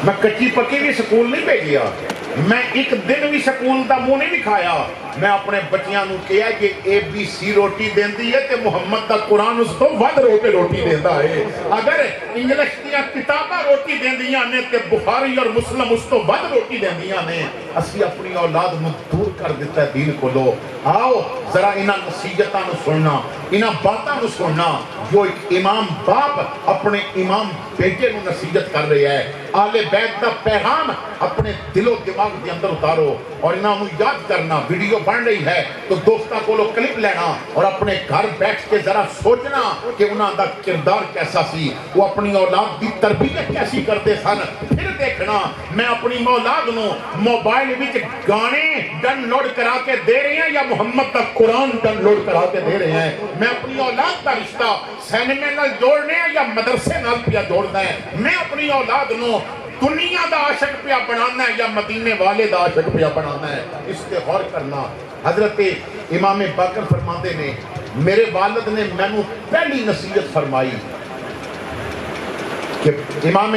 میں کچی پکی بھی سکول نہیں بھیجیا، میں ایک دن بھی سکول دا منہ نہیں دکھایا۔ میں اپنے بچیاں نوں کہا کہ ABC روٹی دیندی ہے تے محمد دا قرآن اس تو ود روٹی دیندا ہے۔ اگر انگلش دیاں کتاباں روٹی دیندیاں نے تے بخاری اور مسلم اس تو ود روٹی دیندیاں نے۔ اسی اپنی اولاد نوں دور کر دیتا ہے دین کو لو۔ آؤ ذرا انہاں نصیحتاں نوں سننا، انہاں باتاں نوں سننا جو ایک امام باپ اپنے امام بیٹے نوں نصیحت کر رہے ہے۔ آل بیت دا پیغام اپنے دل و دماغ کے اندر اتارو اور انہاں نوں یاد کرنا۔ ویڈیو بن رہی ہے تو دوستاں کو کلپ لینا اور اپنے گھر بیٹھ کے ذرا سوچنا کہ انہاں دا کردار کیسا سی، وہ اپنی اولاد دی تربیت کیسی کرتے سن۔ پھر دیکھنا میں اپنی اولاد نوں موبائل وچ گانے ڈن لوڈ کرا کے دے رہے ہیں یا محمد دا قرآن ڈن لوڈ کرا کے دے رہے ہیں۔ میں اپنی اولاد کا رشتہ سینمے نال جوڑنے یا مدرسے نال پیا جوڑنا ہے۔ میں اپنی اولاد نوں دنیا دا عاشق پیا بنانا ہے یا مدینے والے دا عاشق پیا بنانا ہے، اس پہ غور کرنا۔ حضرت امام باقر فرماندے نے میرے والد نے مینوں پہلی نصیحت فرمائی کہ امام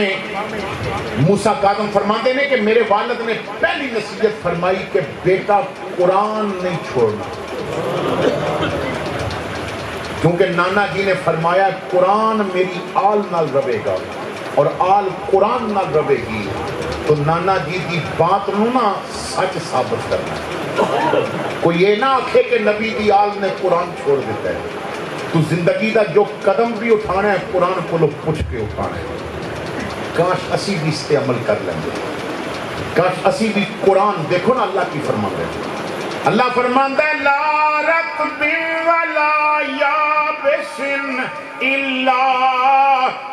موسیٰ کاظم فرماندے نے کہ میرے والد نے پہلی نصیحت فرمائی کہ بیٹا قرآن نہیں چھوڑنا، کیونکہ نانا جی نے فرمایا قرآن میری آل نال رہے گا اور آل قرآن نال رہے گی، تو نانا جی دی بات نو نا سچ ثابت کرنا ہے۔ کوئی یہ نہ آکھے کہ نبی دی آل نے قرآن چھوڑ دیتا ہے، تو زندگی دا جو قدم بھی اٹھانا ہے قرآن کو لوگ پوچھ کے اٹھانا ہے۔ کاش اسی بھی اس پہ عمل کر لیں گے، کاش اسی بھی قرآن دیکھو نا اللہ کی فرمان ہے، اللہ فرماندا ہے لا رطب ولا یابس الا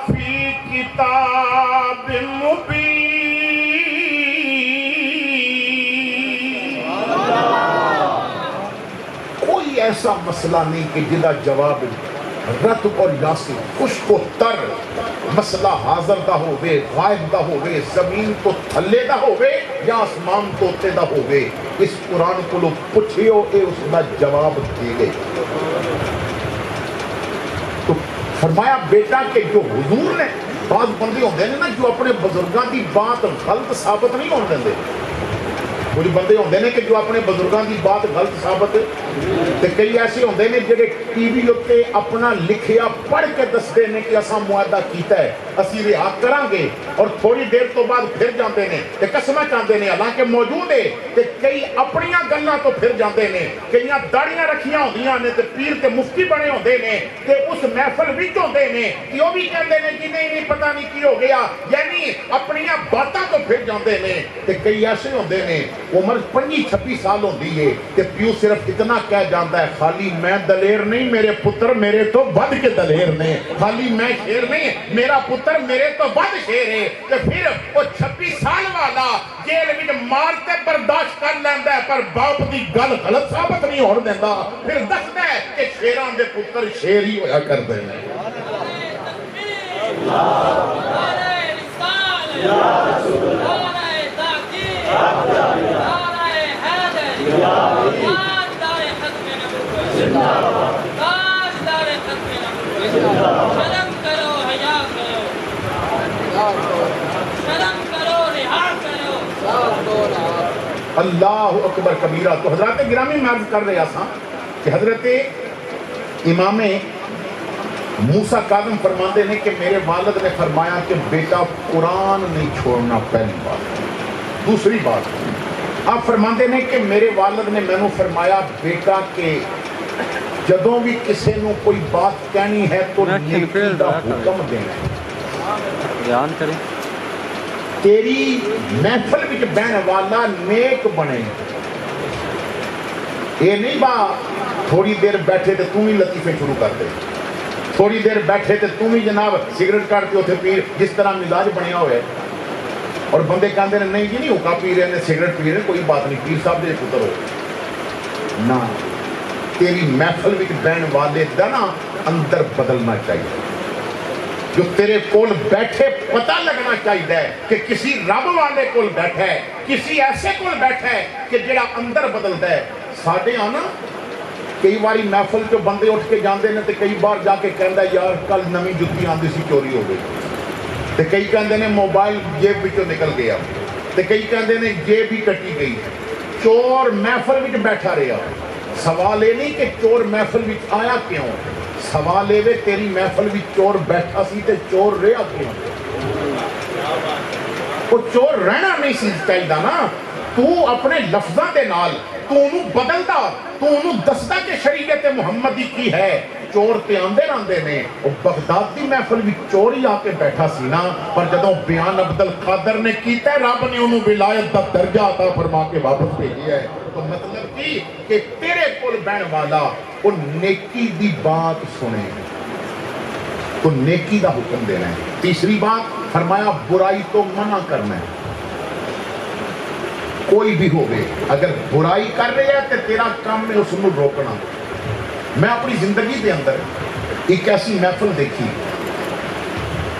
فی کتاب مبین۔ کوئی ایسا مسئلہ نہیں کہ جدا جواب رطب اور یاسر خشک و تر مسئلہ حاضر دا ہوئے غائب دا ہوئے زمین تو تھلے دا ہوئے یا آسمان تو تے دا ہوئے، اس قرآن کو لوگ پوچھئے اے اس دا جواب دے گئے۔ تو فرمایا بیٹا کہ جو حضور نے بعض بندے ہوندے ہیں نا جو اپنے بزرگاں دی بات غلط ثابت نہیں ہون دیندے، کچھ بندے ہوندے نے کہ جو اپنے بزرگاں دی بات غلط ثابت، تے کئی ایسے ہوندے نے جڑے ٹی وی اُتے اپنا لکھیا پڑھ کے دستے نے کہ اساں معاہدہ کیتا ہے اسی رہا کران گے، اور تھوڑی دیر تو بعد پھر جاندے نے تے قسماں چاندے نے حالانکہ موجود ہے، تے کئی اپنیاں گلاں تو پھر جاندے نے، کئیاں داڑیاں رکھیاں ہوندیاں نے تے پیر تے مفتی بنے ہوندے نے تے اس محفل وچ ہوندے نے کہ وہ بھی کہندے نے کہ نہیں پتہ نہیں کی ہو گیا، یعنی اپنیاں باتاں تو پھر جاندے نے، تے کئی ایسے ہوندے نے عمر 25-26 سال ہوندی ہے تے پیو صرف اتنا کہہ جاندا ہے خالی میں دلیر نہیں میرے پتر میرے تو ود کے دلیر نے، خالی میں شیر نہیں میرا پتر میرے تو ود شیر ہے، تے پھر وہ 26 سال والا جیل وچ مارتے برداشت کر لیندا ہے پر باپ دی گل غلط ثابت نہیں ہون دیندا، پھر دسدا ہے کہ شیراں دے پتر شیر ہی ہویا کردے نے۔ اللہ اکبر کبیرہ۔ تو حضرات گرامی میں عرض کر رہا تھا کہ حضرت امام موسیٰ کاظم فرماندے نے کہ میرے والد نے فرمایا کہ بیٹا قرآن نہیں چھوڑنا، پہلی بات۔ دوسری بات آپ فرماندے نے کہ میرے والد نے میں نے فرمایا بیٹا کہ جدوں بھی کسی نو کوئی بات کہنی ہے تو نیکی دا حکم دینا ہے، بیان کریں تیری محفل وچ بہن والا نیک بنے، یہ نہیں با تھوڑی دیر بیٹھے تے تم ہی لطیفے شروع کر دے، تھوڑی دیر بیٹھے تے تم ہی جناب سگریٹ کاٹ کے اتنے پیر، جس طرح مزاج بنیا ہوئے اور بندے کہندے نے نہیں جی نہیں ہوکا پی رہے نے سگریٹ پی رہے کوئی بات نہیں پیر صاحب دے پتر ہو نہ، تیری محفل وچ بہن والے دا نا اندر بدلنا چاہیے، جو تیرے کول بیٹھے پتہ لگنا چاہیے کہ کسی رب والے کول بیٹھا ہے، کسی ایسے کول بیٹھا ہے کہ جڑا اندر بدلتا ہے۔ ساڈے آنا کئی باری محفل جو بندے اٹھ کے جاندے نے تے کئی بار جا کے کہندا یار کل نویں جُتی آندی سی چوری ہو گئی، تے کئی کہندے نے موبائل جیب وچوں نکل گیا، تے کئی کہندے نے جیب ہی کٹی گئی، چور محفل وچ بیٹھا رہا۔ سوال یہ نہیں کہ چور محفل وچ آیا کیوں، سوال یہ تیری محفل وچ چور بیٹھا سی تے چور رہا کیوں؟ وہ چور رہنا نہیں سی چاہیے نا، تو اپنے لفظاں دے نال تو انہوں بدلدا، تو انہوں دسدا کہ شریعت محمدی کی ہے۔ چور تے آندے راندے نے، وہ بغداد دی محفل بھی چور ہی آ کے بیٹھا سی نا، پر جدوں بیان عبد القادر نے کیتا ہے رب نے انہوں ولایت دا درجہ عطا فرما کے واپس بھیجیا ہے۔ تو مطلب کی کہ تیرے کول بہن والا وہ نیکی دی بات سنے تو نیکی دا حکم دینا ہے۔ تیسری بات فرمایا برائی تو منع کرنا ہے، کوئی بھی ہوگے اگر برائی کر رہے ہیں تو تیرا کام میں اس کو روکنا۔ میں اپنی زندگی دے اندر ایک ایسی محفل دیکھی،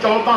14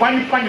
5-5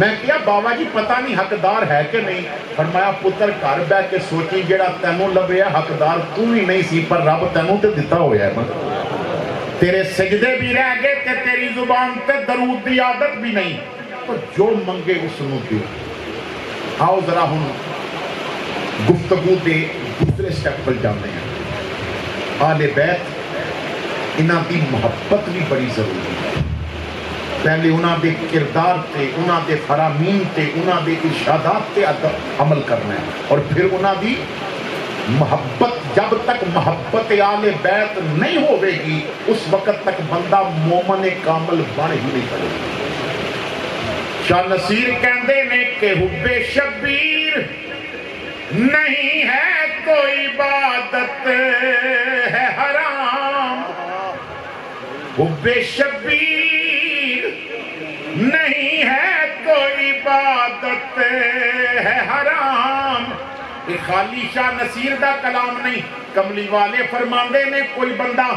میں کیا بابا جی پتہ نہیں حقدار ہے کہ نہیں؟ فرمایا پتر گھر بہ کے سوچی جیڑا تینوں لبیا حقدار تو ہی نہیں سی پر رب تینوں تے دتا ہویا ہے تیرے سجدے بھی رہ گئے تے تیری زبان تے درود دی عادت بھی نہیں تو جو منگے اس نو دیو۔ آؤ ذرا ہن گفتگو دے دوسرے سٹیپ پر جانے ہیں۔ آل بیت انہاں دی محبت بھی بڑی ضروری ہے۔ پہلے انہاں دے کردار تے انہاں دے فرامین تے انہاں دے ارشادات تے عمل کرنا ہے اور پھر انہاں دی محبت، جب تک محبت آل بیت نہیں ہوئے گی اس وقت تک بندہ مومن کامل بن ہی نہیں پڑے گا۔ شاہ نصیر کہندے نے کہ حب شبیر نہیں ہے کوئی عبادت ہے حرام، حب شبیر نہیں ہے کوئی عبادت ہے حرام۔ یہ خالی شاہ نصیر دا کلام نہیں، کملی والے فرماندے نے کوئی بندہ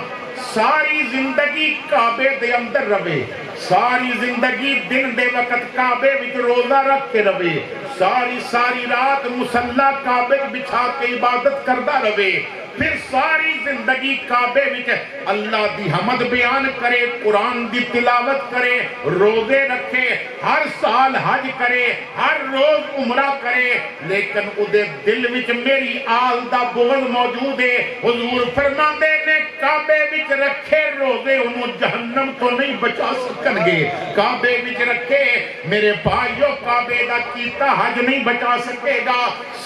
ساری زندگی کعبے دے اندر رہے، ساری زندگی دن دے وقت کعبے وچ روزہ رکھ کے رہے، ساری رات مصلی کعبے بچھا کے عبادت کردا رہے، پھر ساری زندگی کعبے وچ اللہ دی حمد بیان کرے، قرآن دی تلاوت کرے، روزے رکھے، ہر سال حج کرے، ہر روز عمرہ کرے، لیکن اودے دل وچ میری آل دا بغض موجود ہے۔ حضور فرماندے نے کعبے وچ رکھے روزے انہوں جہنم تو نہیں بچا سکن گے، کعبے وچ رکھے میرے بھائیو کعبے دا کیتا حج نہیں بچا سکے گا،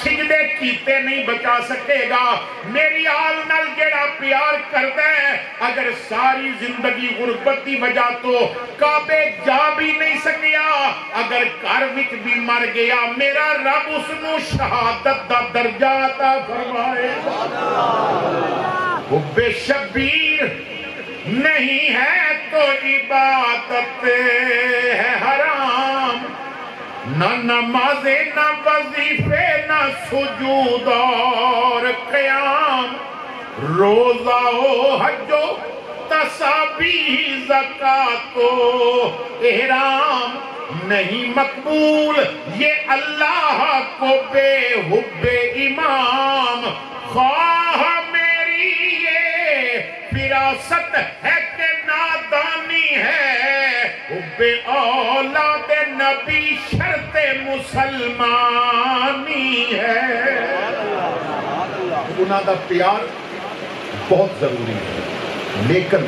سجدے کیتے نہیں بچا سکے گا۔ میری آل نال جڑا پیار کرتا ہے اگر ساری زندگی غربت دی وجہ تو کعبے جا بھی نہیں سکیا، اگر گھر وچ بھی مر گیا میرا رب اس نو شہادت دا درجہ عطا فرمائے۔ حب شبیر نہیں ہے تو عبادت ہے حرام، نہ نماز نہ وظیفے نہ سجود اور قیام، روزہ و حج و تسابیح زکوٰۃ و احرام، نہیں مقبول یہ اللہ کو بے حب امام، خواہ میری یہ فراست ہے کہ نادانی ہے، حب اولاد نبی شرط مسلمانی ہے۔ انہاں دا پیار بہت ضروری ہے، لیکن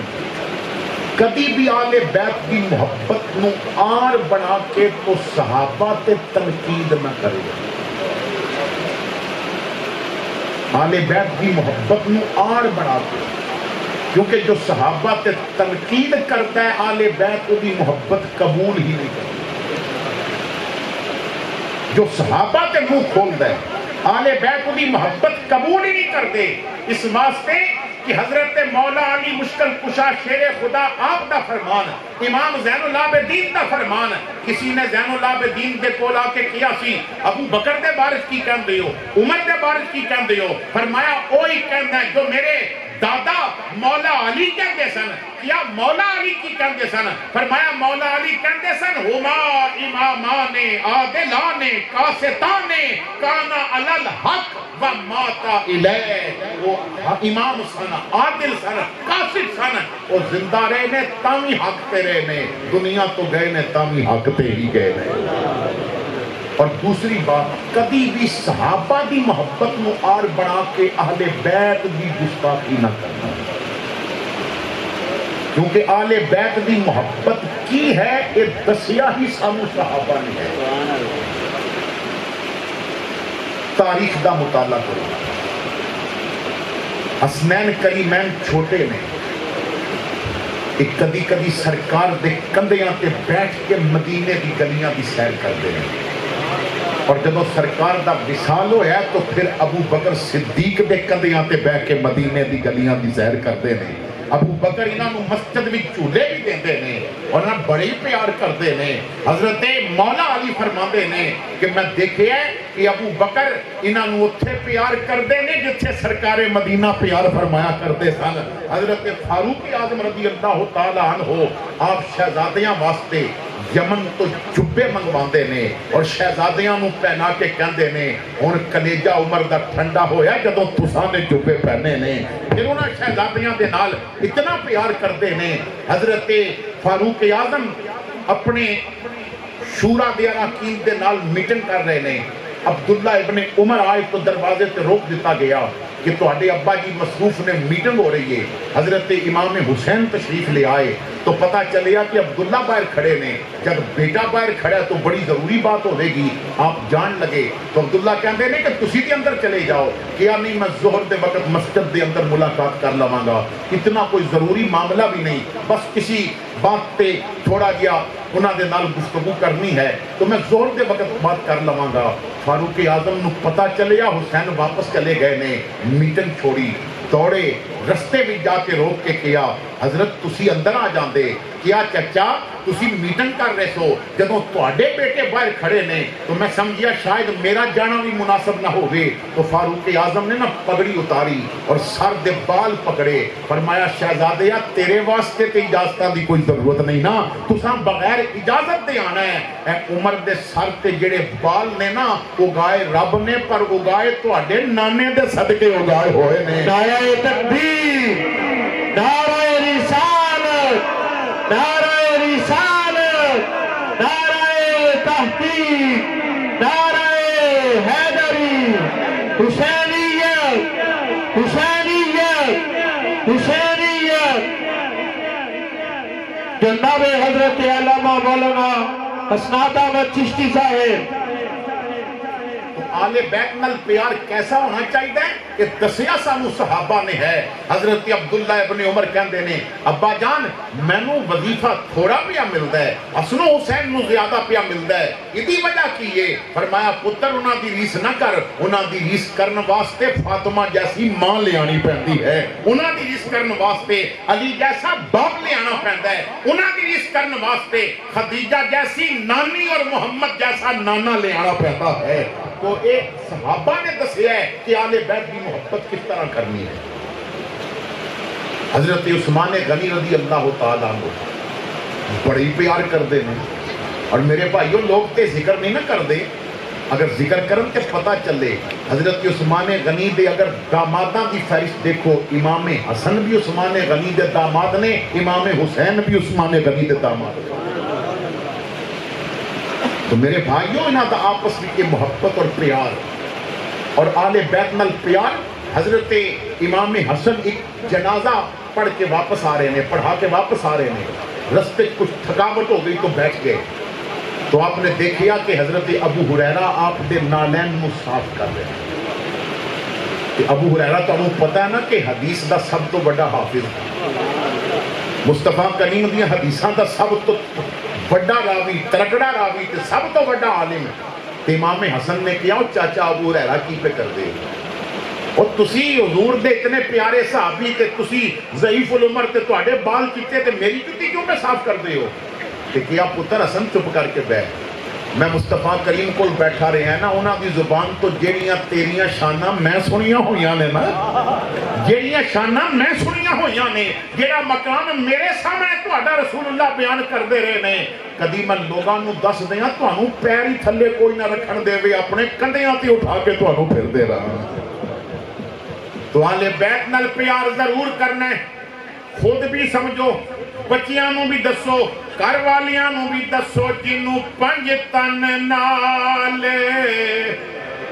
کدی بھی آل بیت کی محبت نو آر بنا کے تو صحابہ تے تنقید نہ کرے۔ آل بیت کی محبت نو آر بنا کے، کیونکہ جو صحابہ تے تنقید کرتا ہے آل بیت کو بھی محبت قبول ہی نہیں کرتا۔ جو صحابہ تے منہ کھولتا ہے آل بیت کو بھی محبت قبول ہی نہیں کرتے، اس واسطے کہ حضرت مولا علی مشکل کشا شیر خدا آپ دا فرمان، امام زین العابدین دا فرمان، کسی نے زین العابدین دے کولا کے کیا سی ابو بکر دے بارش کی کہن دیو، عمر دے بارش کی کہن دیو، فرمایا اوہی کہن ہے جو میرے دادا مولا علی کہندے سن۔ کیا مولا علی کی کہندے سن؟ فرمایا مولا علی کہندے سن ہما امامان عادلان قاسطان کانا علی الحق و ماتا الیہ، وہ امام سن، عادل سن، قاسط سن، وہ زندہ رہے نے تامی حق تے رہے نے، دنیا تو گئے نے تامی حق تے ہی گئے نے۔ اور دوسری بات، کبھی بھی صحابہ دی محبت نو آر بنا کے اہل بیت دی گستاخی نہ کرنا، کیونکہ اہل بیت دی محبت کی ہے یہ دسیا ہی سانو صحابہ نے ہے۔ تاریخ دا مطالعہ کرو، حسنین کریمین چھوٹے نے ایک کدی کدی سرکار دے کندیاں تے بیٹھ کے مدینے دی گلیاں دی سیر کر دے ہیں، اور جب سرکار دا وصال ہویا ہے تو پھر ابو بکر صدیق دے کندیاں تے بیٹھ کے مدینے دی گلیاں دی سیر کرتے ہیں۔ ابو بکر انہاں نو مسجد وچ چولہے بھی دیندے نے اور انہاں بڑے پیار کرتے ہیں۔ حضرت مولا علی فرماندے نے کہ میں دیکھے ہے کہ ابو بکر انہاں نو اتھے پیار کردے نے جتھے سرکار مدینہ پیار فرمایا کرتے سن۔ حضرت فاروق اعظم رضی اللہ تعالیٰ عنہ آپ شہزادیاں واسطے یمن تو جبے منگواندے نے اور شہزادیاں نو پہنا کے کہندے نے ہن کلیجہ عمر دا ٹھنڈا ہویا جدوں تساں نے جبے پہنے نے. پھر انہاں شہزادیاں دے نال اتنا پیار کردے نے. حضرت فاروق اعظم اپنے شورا دے اراکین دے نال میٹنگ کر رہے نے. عبداللہ ابن عمر آئے تو دروازے تے روک دیتا گیا کہ تہاڈے ابا جی مصروف نے میٹنگ ہو رہی ہے. حضرت امام حسین تشریف لے آئے تو پتہ چلیا کہ عبداللہ باہر کھڑے نے. جب بیٹا باہر کھڑا ہے تو بڑی ضروری بات ہوے گی, آپ جان لگے. تو عبداللہ کہندے نے کہ تسی دے اندر چلے جاؤ. کیا نہیں, میں ظہر دے وقت مسجد دے اندر ملاقات کر لواں گا, اتنا کوئی ضروری معاملہ بھی نہیں, بس کسی بات تے تھوڑا گیا انہاں دے نال گفتگو کرنی ہے تو میں ظہر دے وقت بات کر لواں گا. فاروق اعظم نو پتہ چلیا حسین واپس چلے گئے نے. میٹنگ چھوڑی, دوڑے, رستے بھی جا کے روک کے کیا حضرت تسی اندر آ جاندے. کیا چچا تسی میٹنگ کر رہے سو, جدوں تواڈے بیٹے باہر کھڑے نے تو میں سمجھیا شاید میرا جانا بھی مناسب نہ ہوئے. تو فاروق اعظم نے نا پگڑی اتاری اور سر دے بال پکڑے. فرمایا شہزادیا تیرے واسطے تے اجازتاں دی کوئی ضرورت نہیں نا, تساں بغیر اجازت دے آنا ہے. اے عمر دے سر تے جڑے بال نے نا اگائے رب نے, پر اگائے تواڈے نانے دے صدقے اگائے ہوئے نے. نعرہ تکبیر, نعرہ رسالت, نعرہ رسالت, نعرہ تحقیق, نعرہ حیدری, حسینیت, حسینیت, حسینیت. جناب حضرت علامہ مولانا حسنات احمد چشتی صاحب. آل بیت نال پیار کیسا ہونا چاہیے کہ دسیا سانو صحابہ نے ہے. حضرت عبداللہ ابن عمر کہندے نے ابا جان مینوں وظیفہ تھوڑا پیا ملدا ہے, حسن و حسین نو زیادہ پیا ملدا ہے, ایدی وجہ کی ہے؟ فرمایا پتر انہاں دی ریس نہ کر, انہاں دی ریس کرن واسطے فاطمہ جیسی ماں لے آنی پیندی ہے, انہاں دی ریس کرن واسطے علی جیسا باپ لے آنا پیندا ہے, انہاں دی ریس کرن واسطے خدیجہ جیسی نانی اور محمد جیسا نانا لے آنا پیندا ہے. تو ایک صحابہ نے دسیا ہے کہ آل بیت کی محبت کس طرح کرنی ہے. حضرت عثمان غنی رضی اللہ تعالیٰ عنہ بڑی پیار کر دے نے. اور میرے بھائیوں لوگ تے ذکر نہیں نہ کر دے, اگر ذکر کرن تے پتہ چلے. حضرت عثمان غنی دے اگر داماداں دی فہرست دیکھو, امام حسن بھی عثمان غنی دے داماد نے, امام حسین بھی عثمان غنی دے داماد نے. تو میرے بھائیوں انہاں دا آپس میں محبت اور پیار اور آل بیت نال پیار. حضرت امام حسن ایک جنازہ پڑھ کے واپس آ رہے ہیں, پڑھا کے واپس آ رہے ہیں, رستے کچھ تھکاوٹ ہو گئی تو بیٹھ گئے. تو آپ نے دیکھیا کہ حضرت ابو ہریرہ آپ دے نالین نو صاف کر رہے ہیں. کہ ابو ہریرہ تو انہوں پتہ ہے نا کہ حدیث دا سب تو بڑا حافظ, مصطفیٰ کریم دیا حدیثاں دا سب تو بڑا راوی, ترکڑا راوی, تے سب تو بڑا عالم. تے امام حسن نے کیا چاچا ابو ہریرہ کی پہ کر دے, اور تسی حضور دے اتنے پیارے صحابی تے تسی ضعیف العمر تے تواڈے بال کیتے تے میری جُتی کیوں میں صاف کر دے ہو. تے کیا پتر حسن چپ کر کے بیٹھ, میں مصطفیٰ کریم کو بیٹھا رہے ہیں نا, انہاں دی زبان تو جیڑیاں تیریاں شاناں میں سنیاں ہویاں نے نا, جیڑیاں شاناں میں سنیاں ہویاں نے, جیڑا مقام میرے سامنے تہاڈا رسول اللہ بیان کردے رہے نے. کدی میں لوگاں نو دس دیاں تانوں پیر ہی تھلے کوئی نہ رکھن دے وے, اپنے کندھیاں تے اٹھا کے تانوں پھر دے رہا. تو آل بیت نال پیار ضرور کرنا ہے, خود بھی سمجھو, بچیاں نو بھی دسو, گھر والیاں نو بھی دسو. جنوں پنج تن نال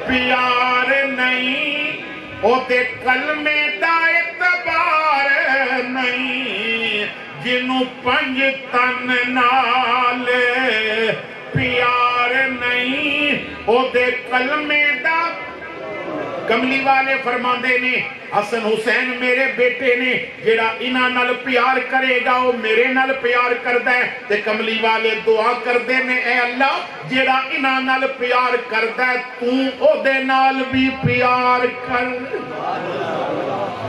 پیار نہیں او تے کلمے دا اعتبار نہیں. جنوں پنج تن نال پیار نہیں او تے کلمے دا. کملی والے فرماندے نے حسن حسین میرے بیٹے نے, جیڑا انہاں نال پیار کرے گا وہ میرے نال پیار کردا ہے. تے کملی والے دعا کردے نے اے اللہ جیڑا انہاں نال پیار کردا ہے تو او دے نال بھی پیار کر.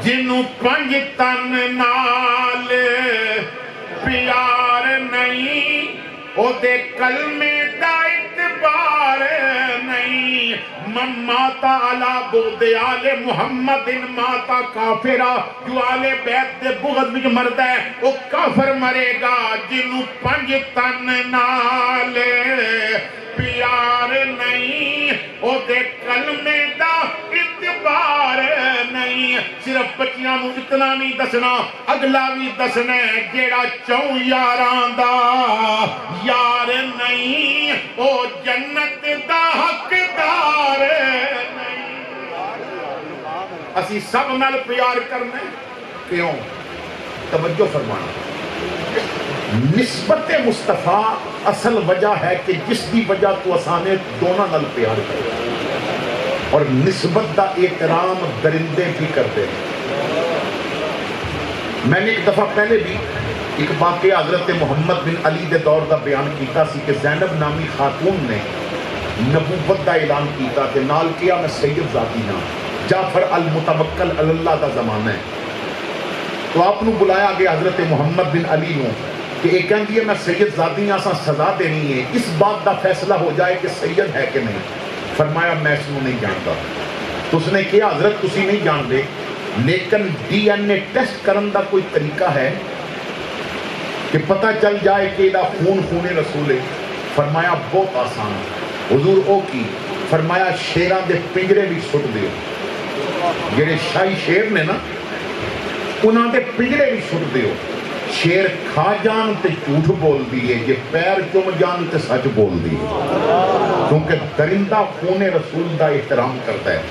جنوں پنج تن نال پیار نہیں او دے کلمے دا اعتبار اعتبار نہیں من ماتا علی بغض آل محمد ماتا کافرہ جو آل بیت دے بغض وچ مردا ہے وہ کافر مرے گا جنوں پنج تن نال پیار نہیں او دے کلمے دا اعتبار نہیں صرف بچیاں نوں اتنا نہیں دسنا اگلا بھی دسنا ہے جیڑا چوں یاراں دا یار نہیں او جنت دا حقدار نہیں اسی سب نال پیار کرنا کیوں توجہ فرمانا نسبت مصطفیٰ اصل وجہ ہے کہ جس دی وجہ تو اسانے دونوں نال پیار کرے اور نسبت دا احترام درندے بھی کرتے ہیں میں نے ایک دفعہ پہلے بھی ایک واقعہ حضرت محمد بن علی دے دور دا بیان کیتا سی کہ زینب نامی خاتون نے نبوت دا اعلان کیتا کہ نال کیا میں سید ذاتی ہاں جعفر المتوکل اللہ دا زمانہ ہے تو آپ نے بلایا گیا حضرت محمد بن علی نو کہ ایک کہن دیئے میں سید ذاتی ہاں سا سزا دینی ہے اس بات دا فیصلہ ہو جائے کہ سید ہے کہ نہیں فرمایا میں اس نے نہیں جانتا تو اس نے کیا حضرت تسی نہیں جان دے لیکن ڈی این اے ٹیسٹ کرن دا کوئی طریقہ ہے کہ پتہ چل جائے کہ دا خون رسول ہے فرمایا بہت آسان حضور او کی فرمایا شیران دے پنجرے بھی سٹ دیو جڑے شاہی شیر نے نا انہاں دے پنجرے بھی سٹ دیو شیر کھا جان تے جھوٹ بول دیئے یہ پیر چم جان تے سچ بول دیئے کیونکہ درندہ خون رسول دا احترام کرتا ہے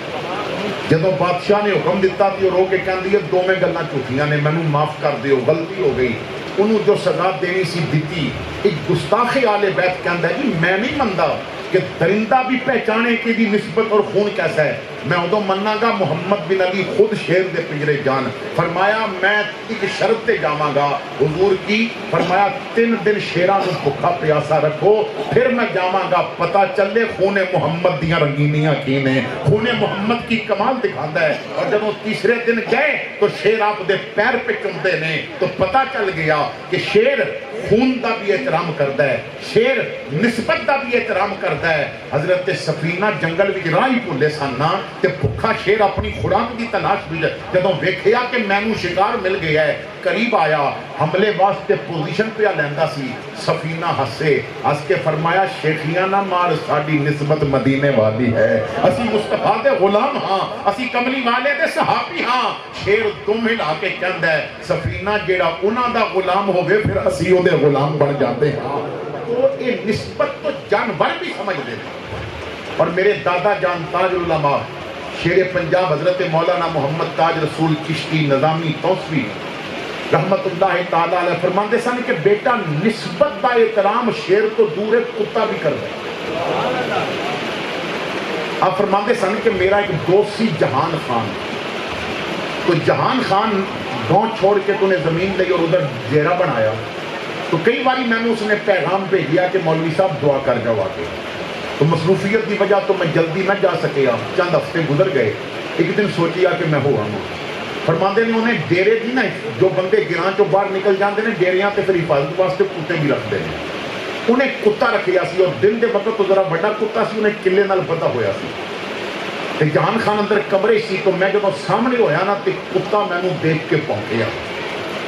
جدو بادشاہ نے حکم دیتا تھی اور رو کے کہن دیئے دو میں گلنا چوتیاں نے میں نوں معاف کر دیو غلطی ہو گئی انہوں جو سزا دینی سی دیتی ایک گستاخی آل بیت کہن ہے کہ میں نہیں مندہ کہ درندہ بھی پہچانے کی دی نسبت اور خون کیسا ہے میں ادو مننا گا محمد بن علی خود شیر دے پنجرے جان فرمایا میں ایک شرط تے جاواں گا حضور کی فرمایا 3 دن شیران نوں بھکھا پیاسا رکھو پھر میں جاواں گا پتہ چلے خون محمد دیاں رنگینیاں کی نے خون محمد کی کمال دکھاندا ہے اور جب وہ تیسرے دن گئے تو شیر آپ دے پیر پہ چمتے نے تو پتہ چل گیا کہ شیر خون دا بھی احترام کرتا ہے شیر نسبت دا بھی احترام کرتا ہے حضرت سفینہ جنگل وچ راہ ہی بھولے سن نا تے بھکھا شیر اپنی خوراک دی تلاش وچ جدوں ویکھیا کہ مینوں شکار مل گیا ہے قریب آیا حملے واسطے پوزیشن پہ لیندا سی سفینہ ہنس کے فرمایا شیخیاں نہ مار ساڈی نسبت مدینے والی ہے اسی مصطفیٰ دے غلام ہاں اسی کملی والے دے صحابی ہاں شیر دم ہلا کے کہندا ہے سفینہ جیڑا انہاں دا غلام ہوے پھر اسی او دے غلام بن جاتے ہیں تو یہ نسبت تو جانور بھی سمجھ دے اور میرے دادا جان تاج العلماء شیر پنجاب حضرت مولانا محمد تاج رسول چشتی نظامی توسوی رحمت اللہ تعالیٰ علیہ فرماندے سن کہ بیٹا نسبت دا احترام شیر تو دور ہے کتا بھی کر رہا آپ فرماندے سن کہ میرا ایک دوست سی جہان خان تو جہان خان گاؤں چھوڑ کے تو نے زمین لئی اور ادھر ڈیرا بنایا تو کئی باری میں نے اس نے پیغام بھیجیا کہ مولوی صاحب دعا کر جاؤ آگے تو مصروفیت کی وجہ تو میں جلدی نہ جا سکیا چند ہفتے گزر گئے ایک دن سوچیا کہ میں ہو آؤں فرماندے نے انہیں ڈیرے دی نا جو بندے گراں چوں باہر نکل جاندے نے ڈیریاں تے پھر حفاظت واسطے کتے بھی رکھتے ہیں انہیں کتا رکھیا سی اور دن دے وقت تو ذرا بڑا کتا سی انہیں قلعے نال بندھا ہویا سی تے جہان خان اندر کمرے سی تو میں جب سامنے ہویا نا تے کتا مینوں دیکھ کے پونکیا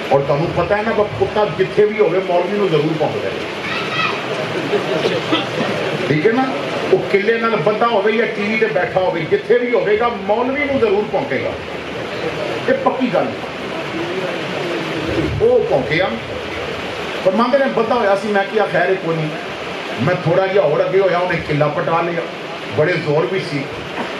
اور تانوں پتہ ہے نا وہ کتا جتھے بھی ہوئے مولوی نوں ضرور پونکدا ہے ٹھیک ہے نا وہ قلعے نال بندھا ہوئے یا ٹی وی تے بیٹھا ہوئے جتھے بھی ہوئے گا مولوی نوں ضرور پونکے گا یہ پکی گل وہ پونکیا فرماندے نے بندہ ہویا سی میں کیا خیر کوئی نہیں میں تھوڑا جہا اور اگے ہویا انہیں قلعہ پٹا لیا بڑے زور بھی سی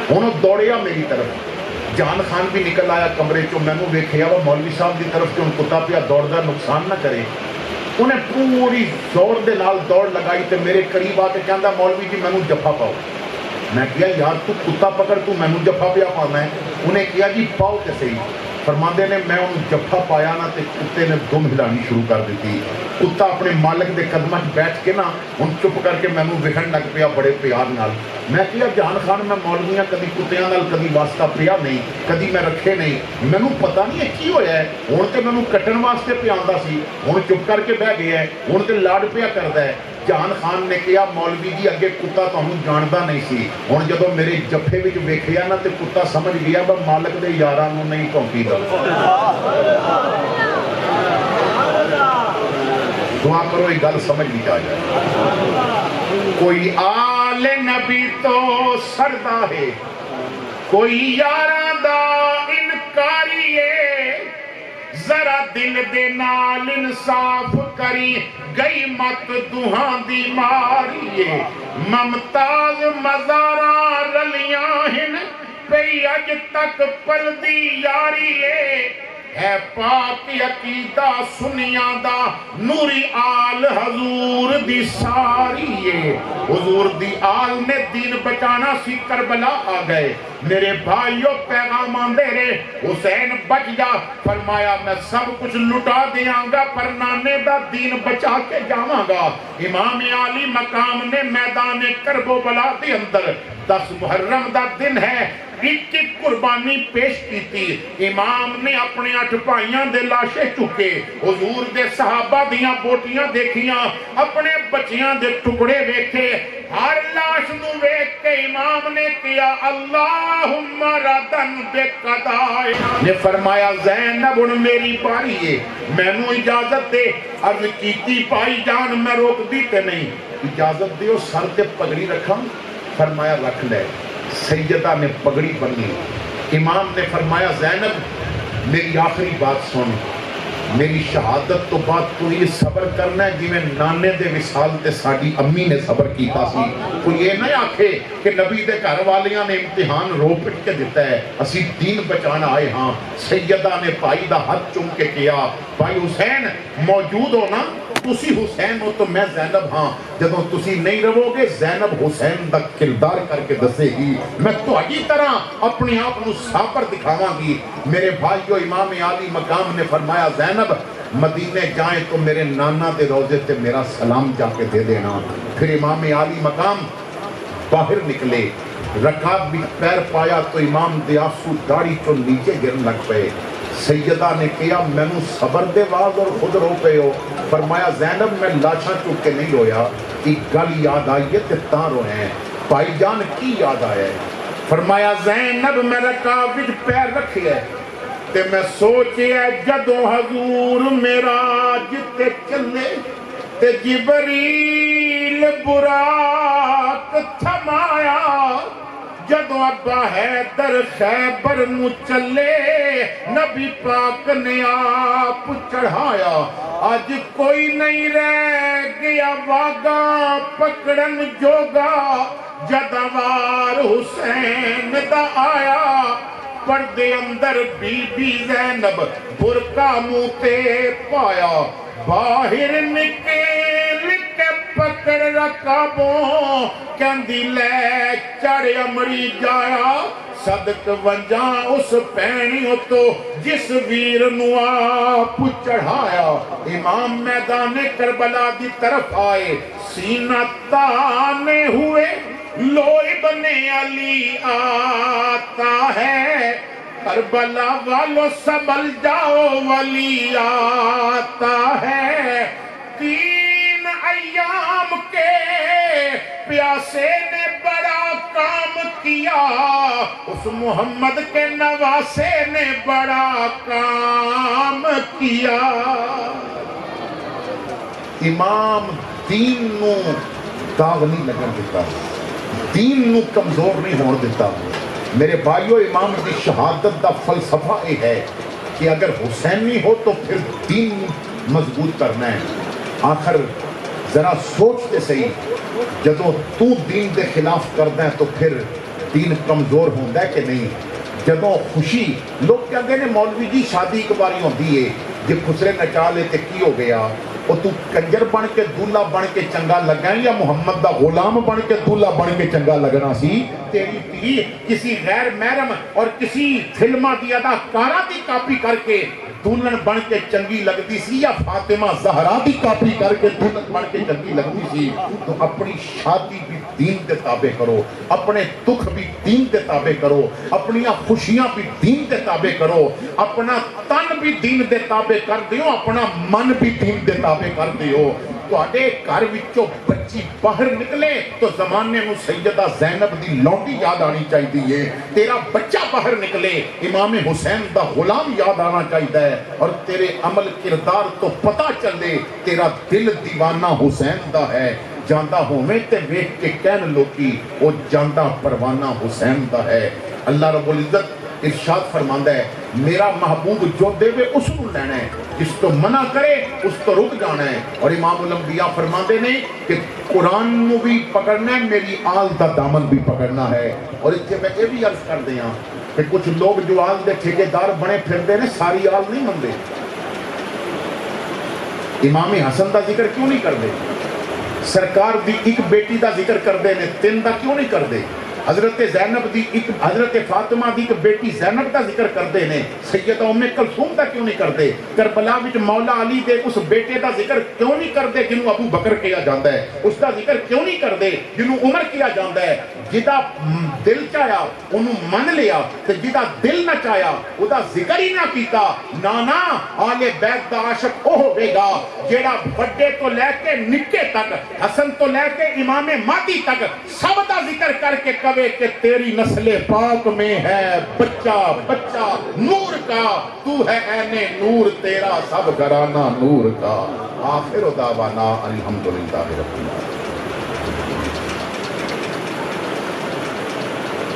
انہوں دوڑیا میری طرف جان خان بھی نکل آیا کمرے چوں میں نے ویکھیا وہ مولوی صاحب دی طرف چوں کتا پیا دوڑدا نقصان نہ کرے انہیں پوری زور دے نال دوڑ لگائی تے میرے قریب آ کے کہندا مولوی جی مینوں جفا پاؤ میں کیا یار تو کتا پکڑ تو مینوں جفا پیا پانا ہے انہیں کیا جی پاؤ تے صحیح فرماندے نے میں انہوں جفا پایا نا تے کتے نے دم ہلانی شروع کر دیتی کتا اپنے مالک دے قدمہ بیٹھ کے نا ان چپ کر کے میں وکھن لگ پیا بڑے پیار نال میں کیا جہان خان میں مولویاں کدی کتیاں نال کدی واسطہ پیا نہیں کدی میں رکھے نہیں مینوں پتہ نہیں ہے کی ہویا ہے ہن تے مینوں کٹن واسطے پیا آندا سی ہن چپ کر کے بہ گیا ہے ہن تے لاڈ پیا کردا ہے جان خان نے کہا مولوی جی اگے کتا تانوں جاندا نہیں سی ہن جدوں میرے جفے وچ ویکھیا نا تے کتا سمجھ گیا با مالک دے یاراں نوں نہیں پونکی دا دعا کرو یہ گل سمجھ نہیں آ جائے کوئی آل نبی تو سردا ہے کوئی یاراں دا انکاری ہے ذرا دل دے نال انصاف کری گئی مت دوہاں دی ماری ممتاز مزاراں رلیاں ہن پئی اج تک پلدی یاری ہے پاک عقیدہ سنیاں دا نوری آل حضور دی ساری ہے حضور دی آل نے دین بچانا سی کربلا آ گئے میرے بھائیوں پیغام آندے رہے حسین بچ جا فرمایا میں سب کچھ لٹا دیاں گا پر نانے دا دین بچا کے جاواں گا امام علی مقام نے میدان کربلا دے اندر 10 محرم دا دن ہے ایک قربانی پیش کی تھی امام نے اپنے 8 بھائیاں دے لاشے چکے حضور دے صحابہ دیاں بوٹیاں دیکھیاں اپنے بچیاں دے ٹکڑے ویکھے ہر لاش نو ویکھ کے امام نے کیا اللہم ردن بے قضائے نے فرمایا زینب ان میری باری ہے میں نو اجازت دے عرض کیتی پائی جان میں روک دی تے نہیں اجازت دے سر تے پگڑی رکھاں فرمایا رکھ لے سیدہ نے پگڑی بنی امام نے فرمایا زینب میری آخری بات سن میری شہادت تو بعد تو یہ صبر کرنا ہے جی میں نانے دے وصال تے ساڑی امی نے صبر کیتا سی کوئی یہ نہ آکھے کہ نبی دے گھر والیاں نے امتحان رو پٹ کے دیتا ہے اسی دین بچانا آئے ہاں سیدہ نے بھائی دا ہاتھ چوم کے کیا بھائی حسین موجود ہو نا تسی حسین ہو تو میں زینب ہاں جدوں تسی نہیں رہو گے زینب حسین دا کردار کر کے دسے گی میں تو اگی طرح اپنی آپ نو ساپر دکھاواں گی میرے بھائیو امام علی مقام نے فرمایا زینب مدینے جائیں تو میرے نانا دے روزے تے میرا سلام جا کے دے دینا پھر امام علی مقام باہر نکلے رکعت بھی پیر پایا تو امام دے آنسو داڑھی تو نیچے گرن لگ پئے سیدہ نے کیا میں نو صبر دے واز اور خود رو پہ ہو فرمایا زینب میں لاشاں چک کے نہیں رویا ایک گل یاد آئی ہے تے تاں روئے ہیں بھائی جان کی یاد آیا ہے فرمایا زینب میں رکعت وچ پیر رکھے ہے تے میں سوچے جدوں حضور معراج تے چلے تے جبریل براق تھمایا جدوں ابا حیدر خیبر نو چلے نبی پاک نے آپ چڑھایا آج کوئی نہیں رہ گیا واگا پکڑن جوگا جدوار حسین دا آیا پردے اندر بی بی زینب برقع منہ تے پایا باہر نکل کے پکڑ رکابوں کہندی لے چڑھ امری جایا صدق ونجاں اس پینیوں تو جس ویر نو آپ چڑھایا امام میدان کربلا دی طرف آئے سینہ تانے ہوئے لو ابن علی آتا ہے کربلا والو سنبھل جاؤ ولی آتا ہے 3 ایام کے پیاسے نے بڑا کام کیا اس محمد کے نواسے نے بڑا کام کیا امام دین نو داغ نہیں لگن دیتا دین نو کمزور نہیں ہون دیتا میرے بھائیو امام دی شہادت دا فلسفہ یہ ہے کہ اگر حسینی ہو تو پھر دین مضبوط کرنا ہے آخر ذرا سوچتے صحیح جدو تو دین دے خلاف کرنا ہے تو پھر دین کمزور ہوتا ہے کہ نہیں جدو خوشی لوگ کہتے ہیں مولوی جی شادی ایک باری ہوتی ہے جب خسرے نچا لے تے کی ہو گیا وہ تو کنجر بن کے دولہ بن کے چنگا لگا یا محمد دا غلام بن کے دولہ بن کے چنگا لگنا سی تیری تھی کسی غیر محرم اور کسی فلمہ دی اداکارہ دی کاپی کر کے دلہن بن کے چنگی لگتی سی یا فاطمہ زہرا دی کاپی کر کے دلہن بن کے چنگی لگتی سی تو اپنی شادی بھی دین دے تابع کرو اپنے دکھ بھی دین دے تابع کرو اپنی خوشیاں بھی دین دے تابع کرو اپنا تن بھی دین دے تابع کر دیو اپنا من بھی دین دے تابع کر دیو ਤੁਹਾਡੇ ਘਰ ਵਿੱਚੋਂ ਬੱਚੀ ਬਾਹਰ ਨਿਕਲੇ ਤਾਂ ਜ਼ਮਾਨੇ ਨੂੰ ਸੈਯਦਾ ਜ਼ੈਨਬ ਦੀ ਲੌਂਡੀ ਯਾਦ ਆਣੀ ਚਾਹੀਦੀ ਹੈ। ਤੇਰਾ ਬੱਚਾ ਬਾਹਰ ਨਿਕਲੇ ਇਮਾਮ ਹੁਸੈਨ ਦਾ ਗੁਲਾਮ ਯਾਦ ਆਣਾ ਚਾਹੀਦਾ ਹੈ। ਔਰ ਤੇਰੇ ਅਮਲ ਕਿਰਦਾਰ ਤੋਂ ਪਤਾ ਚੱਲੇ ਤੇਰਾ ਦਿਲ دیਵਾਨਾ ਹੁਸੈਨ ਦਾ ਹੈ। ਜਾਂਦਾ ਹੋਵੇਂ ਤੇ ਵੇਖ ਕੇ ਕਹਿਣ ਲੋਕੀ ਉਹ ਜਾਂਦਾ ਪਰਵਾਨਾ ਹੁਸੈਨ ਦਾ ਹੈ। اللہ رب العزت ارشاد فرماندا ہے میرا محبوب جو دے وے اس کو لینا ہے، جس تو منع کرے اس تو رک جانا ہے۔ اور امام الانبیاء فرماندے نے کہ قرآن نو بھی پکڑنا ہے، میری آل دا دامن بھی پکڑنا ہے۔ اور اتنے میں یہ بھی عرض کر دیاں کہ کچھ لوگ جو آل دے ٹھیکیدار بنے پھردے نے ساری آل نہیں مندے۔ امام حسن دا ذکر کیوں نہیں کر دے؟ سرکار دی ایک بیٹی دا ذکر کر دے نے، تین دا کیوں نہیں کر دے؟ حضرت زینب دی ایک حضرت فاطمہ دی ایک بیٹی زینب دا ذکر کردے نے، سیدہ ام کلثوم دا کیوں نہیں کردے؟ کربلا وچ مولا علی دے اس بیٹے دا ذکر کیوں نہیں کردے جنوں ابو بکر کیا جاندا ہے؟ اس دا ذکر کیوں نہیں کردے جنوں عمر کیا جاندا ہے؟ جدا دل چاہیا انہوں من لیا تے جدا دل نہ چاہیا او دا ذکر ہی نہ کیتا۔ نانا آل بیت دا عاشق او ہوے گا جیڑا بڑے تو لے کے نکے تک، حسن تو لے کے امام مہدی تک سب دا ذکر کر کے کہے کہ تیری نسل پاک میں ہے بچہ بچہ نور کا، تو ہے عین نور تیرا سب گھرانہ نور کا۔ آخر دعوانا الحمدللہ رب العالمین۔